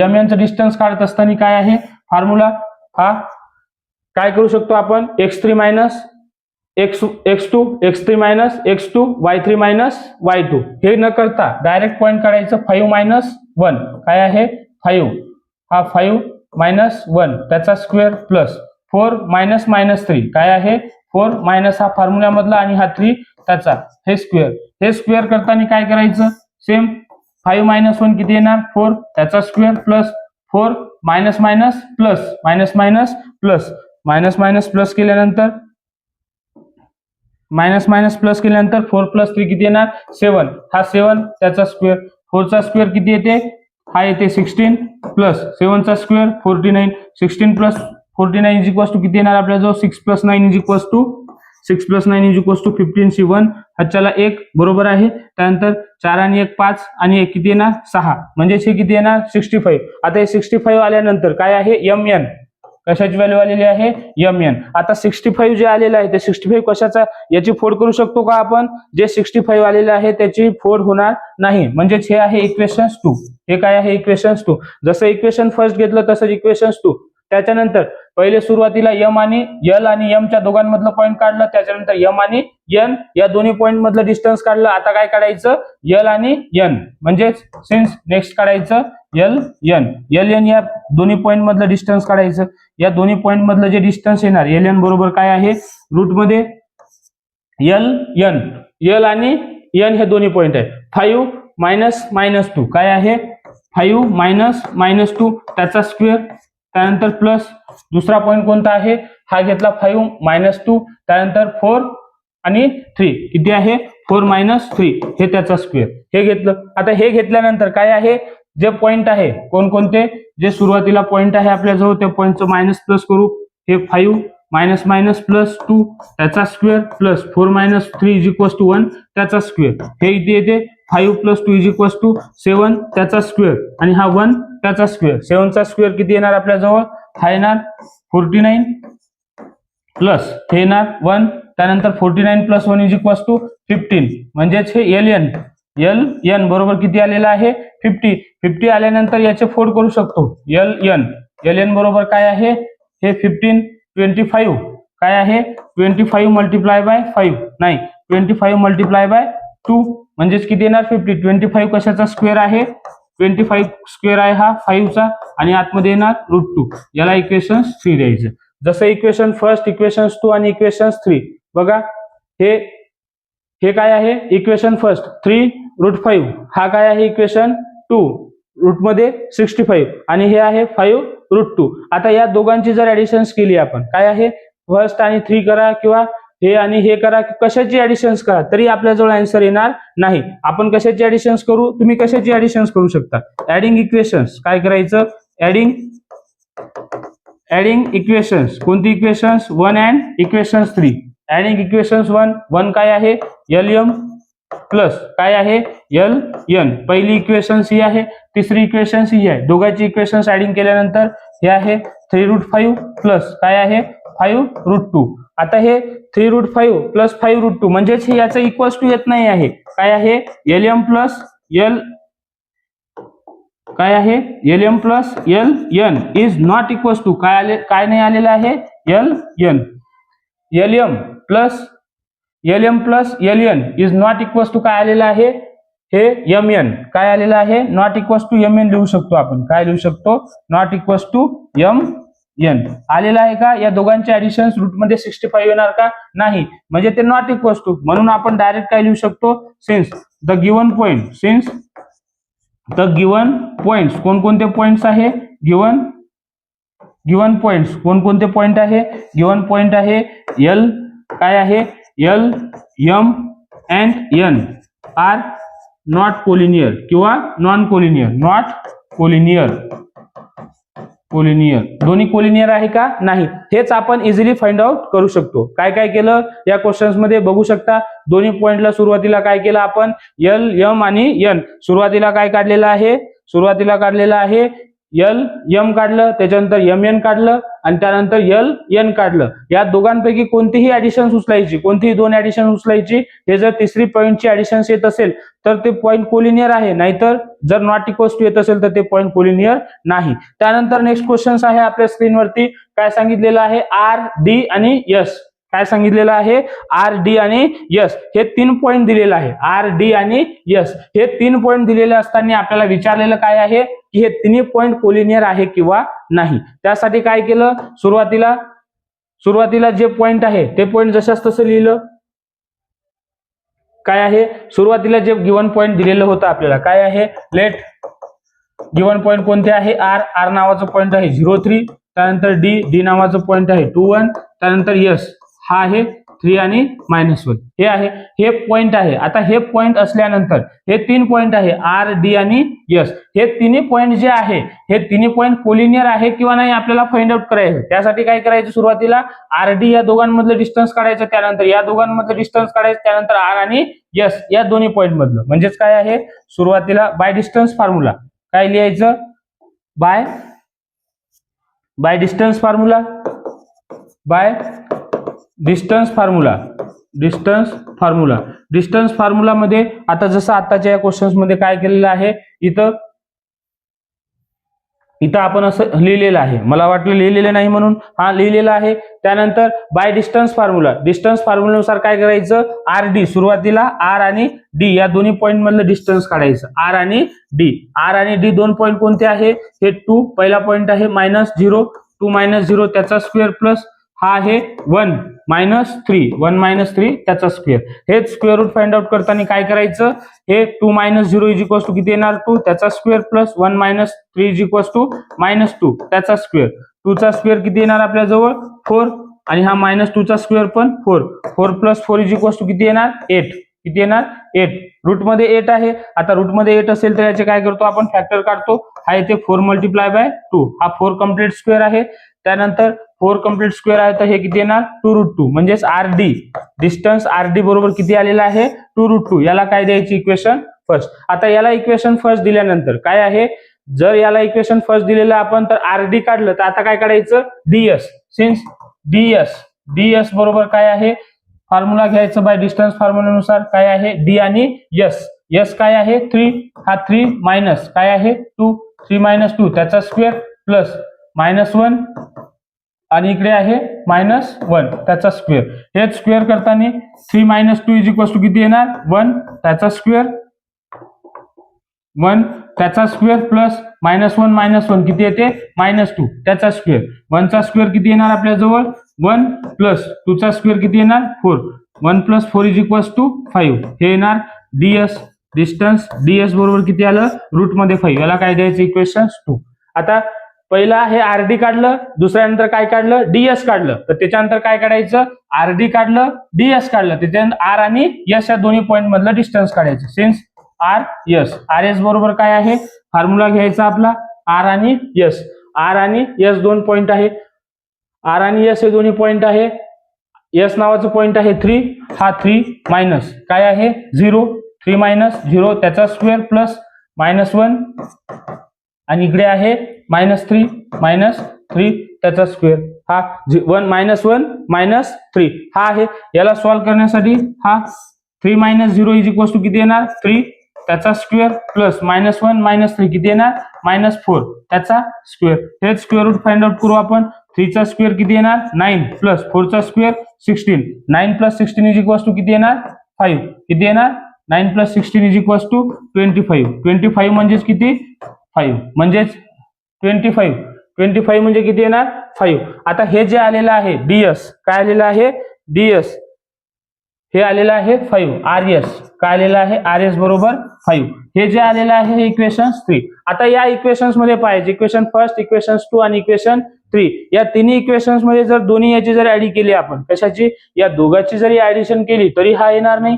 MN चं डिस्टन्स काढत असताना काय आहे फॉर्म्युला हा काय करू शकतो आपण x3 - x2 x3 - x2 y3 - y2 हे न करता डायरेक्ट पॉइंट काढायचं 5 - 1 काय आहे 5 हा 5 - 1 त्याचा स्क्वेअर प्लस 4 - -3 काय आहे 4 मायनस हा फॉर्म्युला मधला आणि हा 3 त्याचा हे स्क्वेअर करताना काय करायचं सेम 5 - 1 किती येणार 4 त्याचा स्क्वेअर प्लस 4 प्लस प्लस केल्यानंतर मायनस मायनस प्लस केल्यानंतर 4 + 3 किती येणार 7. हा 7 त्याचा स्क्वेअर, 4 चा स्क्वेअर किती येते, हा येते 16 प्लस 7 चा square 49. 16 plus 49 is equals to किती येणार आपल्याजवळ 6 + 9 इज इक्वल्स टू 15 C1 हातच्याला 1 बरोबर आहे. त्यानंतर 4 आणि 1 5 आणि 1 किती येणार 6, म्हणजे हे किती येणार 65. आता हे 65 आल्यानंतर काय आहे mn, कशाची व्हॅल्यू आलेली आहे mn. आता 65 जे आलेलं आहे ते 65 कशाचा, याची फोड करू शकतो का आपण, जे 65 आलेलं आहे त्याची फोड होणार नाही, म्हणजेच हे आहे इक्वेशन्स 2. हे काय आहे इक्वेशन्स 2. जसं इक्वेशन फर्स्ट घेतलं तसंच इक्वेशन्स 2. त्याच्यानंतर पहिले सुरुवातीला m आणि l आणि m च्या दोघांमधलं पॉईंट काढलं, त्याच्यानंतर m आणि n या दोन्ही पॉईंट मधलं डिस्टन्स काढलं. आता काय काढायचं l आणि n, म्हणजेच सिन्स नेक्स्ट काढायचं l n या दोन्ही पॉईंट मधलं डिस्टन्स काढायचं. या दोन्ही पॉईंट मधलं जे डिस्टन्स येणार ln बरोबर काय आहे, रूट मध्ये l आणि n हे दोन्ही पॉईंट आहे. 5 - -2 काय आहे 5 - -2 त्याचा स्क्वेअर. त्यानंतर प्लस दुसरा पॉईंट कोणता आहे, हा घेतला 5 - 2, त्यानंतर 4 आणि 3 किती आहे 4 - 3 हे त्याचा स्क्वेअर हे घेतलं. आता हे घेतल्यानंतर काय आहे, जे पॉईंट आहे कोणकोणते, जे सुरुवातीला पॉईंट आहे आपल्याजवळ त्या पॉईंटचं मायनस प्लस करू. हे 5 - +2 त्याचा square plus 4 - 3 is equals to 1 त्याचा स्क्वेअर. हे इथे येते 5 + 2 इज इक्वल्स टू 7 त्याचा स्क्वेअर आणि हा 1 त्याचा स्क्वेअर. 7 चा स्क्वेअर किती येणार आपल्याजवळ, हा येणार 49 प्लस हे येणार 1. त्यानंतर 49 + 1 इज इक्वल्स टू 15, म्हणजेच हे ln बरोबर किती आलेला आहे 50 आल्यानंतर याचे फोड करू शकतो. ln बरोबर काय आहे, हे 15 25 काय आहे 25 × 5 नाही 25 × 2 म्हणजेच किती येणार 50. 25 कशाचा स्क्वेअर आहे, 25 स्क्वेअर आहे हा 5 चा आणि आतमध्ये येणार √2. याला इक्वेशन 3 द्यायचं. जसं इक्वेशन फर्स्ट, इक्वेशन 2 आणि इक्वेशन 3 बघा, हे काय आहे इक्वेशन फर्स्ट 3√5, हा काय आहे इक्वेशन 2 रूट मध्ये 65 आणि हे आहे 5√2. आता या दोघांची जर ऍडिशन्स केली आपण, काय आहे फर्स्ट आणि 3 करा किंवा हे आणि हे करा, कशाची ऍडिशन्स करा तरी आपल्याजवळ आन्सर येणार नाही. आपण कशाची ऍडिशन्स करू, तुम्ही कशाची ऍडिशन्स करू शकता, ऍडिंग इक्वेशन्स. काय करायचं, ऍडिंग इक्वेशन्स. कोणती equations 1 and equations 3. Adding equations 1 काय आहे lm प्लस काय आहे ln. पहिली इक्वेशन ही आहे, तिसरी इक्वेशन ही आहे. दोघांची इक्वेशन्स ऍडिंग केल्यानंतर हे आहे 3√5 प्लस काय आहे 5√2. आता हे 3√5 प्लस 5√2 म्हणजेच हे याचं इक्वल्स टू येत नाही आहे. काय आहे lm plus ln is not equals to काय नाही आलेलं आहे ln. lm plus ln is not equals to काय आलेलं आहे, हे mn काय आलेलं आहे नॉट इक्वल्स टू mn लिहू शकतो आपण. काय लिहू शकतो, नॉट इक्वल्स टू mn आलेला आहे का. या दोघांचे ऍडिशन्स रूट मध्ये 65 येणार का, नाही, म्हणजे ते नॉट इक्वल्स टू. म्हणून आपण डायरेक्ट काय लिहू शकतो, सिन्स द गिवन पॉइंट्स कोणकोणते पॉइंट्स आहे, गिवन पॉइंट्स कोणकोणते पॉइंट आहे, गिवन पॉइंट आहे l काय आहे l m and n are not collinear किंवा नॉन कोलिनियर. दोन्ही कोलिनियर आहे का, नाही. हेच आपण इझिली फाइंड आउट करू शकतो. काय काय केलं या क्वेश्चन्स मध्ये बघू शकता. दोन्ही पॉइंटला सुरुवातीला काय केलं आपण, l m आणि n. सुरुवातीला काय काढलेलं आहे, l m काढलं, त्याच्यानंतर mn काढलं आणि त्यानंतर l n काढलं. या दोघांपैकी कोणतीही ऍडिशन उचलायची, कोणतीही दोन ऍडिशन उचलायची. हे जर तिसरी पॉईंटची ऍडिशन्स येत असेल तर ते पॉईंट कोलिनियर आहे, नाहीतर जर नॉट इक्वल्स टू येत असेल तर ते पॉईंट कोलिनियर नाही. त्यानंतर नेक्स्ट क्वेश्चन आहे आपल्या स्क्रीनवरती. काय सांगितलेलं आहे, आर डी आणि एस. काय सांगितलेलं आहे, आर डी आणि एस हे 3 पॉईंट दिलेलं आहे. आर डी आणि एस हे 3 पॉईंट दिलेले असताना आपल्याला विचारलेलं काय आहे की हे तिन्ही पॉईंट कोलिनियर आहे किंवा नाही. त्यासाठी काय केलं, सुरुवातीला जे पॉईंट आहे ते पॉईंट जशाच तसं लिहिलं. काय आहे, सुरुवातीला जे गिवन पॉईंट दिलेलं होतं आपल्याला, काय आहे लेट गिवन पॉईंट कोणते आहे, आर नावाचं पॉईंट आहे 0,3. त्यानंतर डी नावाचं पॉईंट आहे 2,1. त्यानंतर एस हा आहे 3 आणि -1 हे आहे, हे पॉइंट आहे. आता हे पॉइंट असल्यानंतर हे 3 पॉइंट आहे आर डी आणि एस. हे तिन्ही पॉइंट जे आहे हे तिन्ही पॉइंट कोलिनियर आहे किंवा नाही आपल्याला फाइंड आउट करायचं. त्यासाठी काय करायचं, सुरुवातीला आर डी या दोघांमधलं डिस्टन्स काढायचं, त्यानंतर या दोघांमधलं डिस्टन्स काढायचं, त्यानंतर आर आणि एस या दोन्ही पॉइंट मधलं. म्हणजेच काय आहे, सुरुवातीला बाय डिस्टन्स फॉर्म्युला काय लिहायचं, bye distance formula, by distance formula, distance formula मध्ये आता जसं आताच्या या क्वेश्चन्स मध्ये काय केलेलं आहे, इथं आपण असं लिहिलेलं आहे, मला वाटलं लिहिलेलं नाही म्हणून हा लिहिलेला आहे. त्यानंतर बाय डिस्टन्स फॉर्म्युल्यानुसार काय करायचं, आर डी, सुरुवातीला आर आणि डी या दोन्ही पॉइंट मधलं डिस्टन्स काढायचं. आर आणि डी दोन पॉइंट कोणते आहे, हे 2 पहिला पॉइंट आहे -0, 2 - 0 त्याचा स्क्वेअर प्लस हा आहे 1 - 3 त्याचा स्क्वेअर. हेच स्क्वेअर रूट फाइंड आउट करताना काय करायचं, हे 2 - 0 इज इक्वल्स टू किती येणार, 2 त्याचा square plus 1 - 3 is equals to -2 त्याचा स्क्वेअर. 2 चा स्क्वेअर किती येणार आपल्या जवळ 4 आणि हा -2 चा स्क्वेअर पण 4. 4 + 4 इज इक्वल्स टू किती येणार 8. किती येणार 8. रूट मध्ये 8 आहे. आता रूट मध्ये 8 असेल तर याचे काय करतो आपण, फॅक्टर काढतो. हा येते 4 × 2, हा 4 कम्प्लीट स्क्वेअर आहे. त्यानंतर 4 कम्प्लीट स्क्वेअर आहे तर हे किती येणार 2√2. म्हणजेच R D, distance R D बरोबर किती आलेला आहे 2√2. याला काय द्यायची, इक्वेशन फर्स्ट. आता याला इक्वेशन फर्स्ट दिल्यानंतर काय आहे, जर याला इक्वेशन फर्स्ट दिलेलं आपण तर आर डी काढलं तर आता काय काढायचं, डीएस. सिन्स डीएस बरोबर काय आहे, फॉर्म्युला घ्यायचं बाय डिस्टन्स फॉर्म्युल्यानुसार काय आहे, डी आणि एस काय आहे 3, हा 3 मायनस काय आहे 2, 3 - 2 त्याचा स्क्वेअर प्लस -1 आणि इकडे आहे -1 त्याचा स्क्वेअर. हेच स्क्वेअर करताना 3 - 2 इज इक्वल्स टू किती येणार 1 त्याचा स्क्वेअर, 1 त्याचा स्क्वेअर प्लस -1 किती येते -2 त्याचा स्क्वेअर. 1 चा स्क्वेअर किती येणार आपल्या जवळ 1 प्लस 2 चा स्क्वेअर किती येणार 4. 1 + 4 इज इक्वल्स टू 5. हे येणार डीएस, डिस्टन्स डीएस बरोबर किती आलं रूट मध्ये 5. याला काय द्यायचं, इक्वेशन 2. आता पहिला हे आरडी काढलं, दुसऱ्यानंतर काय काढलं, डीएस काढलं. तर त्याच्यानंतर काय काढायचं, आरडी काढलं, डीएस काढलं, त्याच्यानंतर आर आणि एस या दोन्ही पॉइंट मधलं डिस्टन्स काढायचं. सिन्स आर एस बरोबर काय आहे, फॉर्म्युला घ्यायचा आपला आर आणि एस दोन पॉइंट आहे. आर आणि एस हे दोन्ही पॉइंट आहे. एस नावाचं पॉइंट आहे 3, हा 3 मायनस काय आहे 0, 3 - 0 त्याचा स्क्वेअर प्लस -1 आणि इकडे आहे -3 त्याचा स्क्वेअर, हा 1 - 3 हा आहे. याला सॉल्व्ह करण्यासाठी हा 3 - 0 इज इक्वल्स टू किती येणार 3 त्याचा स्क्वेअर प्लस -1 - 3 किती येणार -4 त्याचा स्क्वेअर. हेच स्क्वेअर रूट फाइंड आउट करू आपण. 3 चा स्क्वेअर किती येणार 9 प्लस 4 चा स्क्वेअर 16. 9 + 16 इज इक्वल्स टू किती येणार 5. किती येणार 9 + 16 इज इक्वल्स टू 25. 25 म्हणजेच किती 5 म्हणजेच 25 म्हणजे किती येणार 5. आता हे जे आलेलं आहे डीएस, काय आलेलं आहे डीएस, हे आलेलं आहे 5. आर एस काय आलेलं आहे आर एस बरोबर 5. हे जे आलेलं आहे हे इक्वेशन 3. आता या इक्वेशन्स मध्ये पाहिजे इक्वेशन फर्स्ट, इक्वेशन 2 आणि इक्वेशन 3. या तिन्ही इक्वेशन्स मध्ये जर दोन्ही याची जर ऍड केली आपण, कशाची, या दोघांची जरी ऍडिशन केली तरी हा येणार नाही.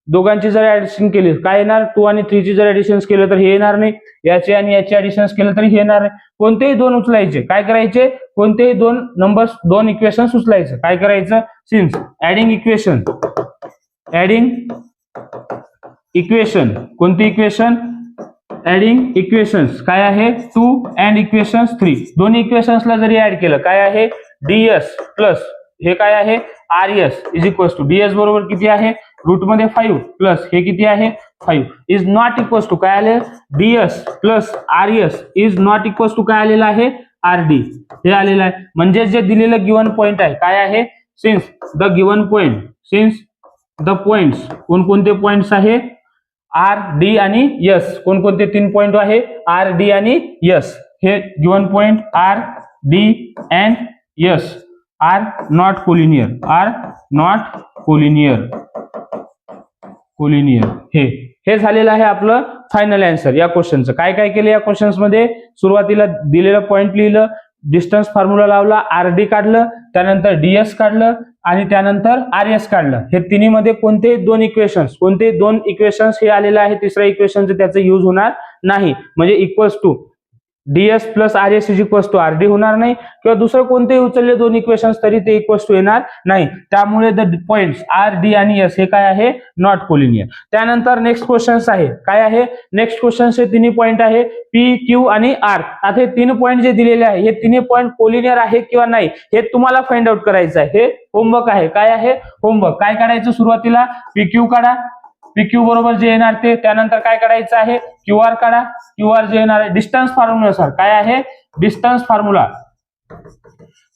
दोघांची जर ऍडिशन केली काय येणार 2 आणि 3 ची जर ऍडिशन केलं तर हे येणार नाही. याचे आणि याचे ऍडिशन केलं तरी हे येणार नाही. कोणतेही दोन उचलायचे, काय करायचे, कोणतेही दोन नंबर्स, दोन इक्वेशन्स उचलायचं. काय करायचं, सिन्स ऍडिंग इक्वेशन कोणती इक्वेशन, ऍडिंग इक्वेशन्स काय आहे 2 अँड इक्वेशन्स 3. दोन्ही इक्वेशन्सला जरी ऍड केलं काय आहे डीएस प्लस हे काय आहे R S is equals to DS बरोबर किती आहे रूट मध्ये 5 प्लस हे किती आहे 5 इज नॉट इक्वल्स टू काय आले DS plus R S is not equals to काय आलेलं आहे आर डी. हे आलेलं आहे. म्हणजे जे दिलेलं गिवन पॉइंट आहे काय आहे, since the given point, since the points, कोणकोणते पॉइंट्स आहे आर डी आणि एस, कोणकोणते 3 पॉइंट आहे आर डी आणि एस. हे given point R D and S are not collinear, हे झालेलं आहे आपलं फायनल आन्सर या क्वेश्चनचं. काय काय केलं या क्वेश्चन्स मध्ये, सुरुवातीला दिलेलं पॉइंट लिहिलं, डिस्टन्स फॉर्म्युला लावला, आरडी काढलं, त्यानंतर डीएस काढलं आणि त्यानंतर आरएस काढलं. हे तिन्हीमध्ये कोणते दोन इक्वेशन्स हे आलेलं आहे. तिसऱ्या इक्वेशनचं त्याचा यूज होणार नाही. म्हणजे equals to DS plus RS is equals to RD होणार नाही, किंवा दुसरं कोणतेही उचलले दोन इक्वेशन्स तरी ते इक्वल्स टू येणार नाही. त्यामुळे द पॉइंट्स आर, डी आणि एस हे काय आहे, नॉट कोलिनियर. त्यानंतर नेक्स्ट क्वेश्चन्स आहे, काय आहे नेक्स्ट क्वेश्चन्स हे तिन्ही पॉइंट आहे पी, क्यू आणि आर. आता हे तीन पॉइंट जे दिलेले आहे हे तिन्ही पॉइंट कोलिनियर आहे किंवा नाही हे तुम्हाला फाइंड आउट करायचं आहे. हे होमवर्क आहे. काय आहे होमवर्क? काय काढायचं सुरुवातीला, पी क्यू काढा, पीक्यू बरोबर जे येणार ते. त्यानंतर काय काढायचं आहे, क्यू आर काढा, क्यू आर जे येणार आहे डिस्टन्स फॉर्म्युला. काय आहे distance formula.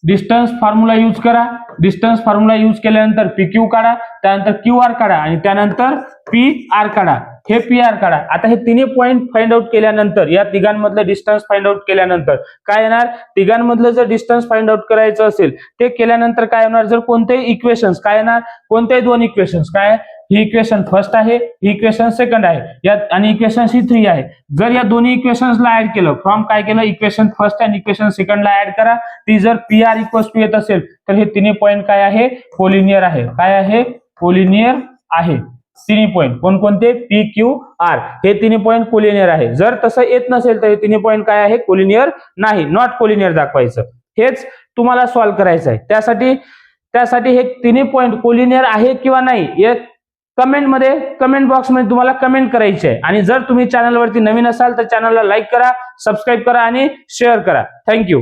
Distance formula use करा. डिस्टन्स फॉर्म्युला यूज केल्यानंतर पी क्यू काढा, त्यानंतर क्यू आर काढा आणि त्यानंतर पी आर काढा. हे पी आर काढा. आता हे तिन्ही पॉइंट फाइंड आउट केल्यानंतर, या तिघांमधलं डिस्टन्स फाइंड आउट केल्यानंतर काय येणार, तिघांमधलं जर डिस्टन्स फाइंड आउट करायचं असेल ते केल्यानंतर काय होणार, जर कोणतेही इक्वेशन्स काय येणार, कोणतेही दोन इक्वेशन्स, काय ही इक्वेशन फर्स्ट आहे, ही इक्वेशन सेकंड आहे, यात आणि इक्वेशन ही 3 आहे. जर या दोन्ही इक्वेशन्सला ऍड केलं, फ्रॉम काय केलं, इक्वेशन फर्स्ट आणि इक्वेशन सेकंडला ऍड करा. ती जर पी आर इक्वल्स टू येत असेल तर हे तिन्ही पॉइंट काय आहे, कोलिनियर आहे. काय आहे, कोलिनियर आहे. तिन्ही पॉइंट कोणकोणते, पी क्यू आर हे तिन्ही पॉइंट कोलिनियर आहे. जर तसं येत नसेल तर हे तिन्ही पॉइंट काय आहे, कोलिनियर नाही, नॉट कोलिनियर दाखवायचं. हेच तुम्हाला सॉल्व्ह करायचं आहे. त्यासाठी हे तिन्ही पॉइंट कोलिनियर आहे किंवा नाही हे कमेंट बॉक्समध्ये तुम्हाला कमेंट करायची आहे. आणि जर तुम्ही चॅनलवरती नवीन असाल तर चॅनलला लाईक करा, सबस्क्राईब करा आणि शेअर करा. थँक्यू.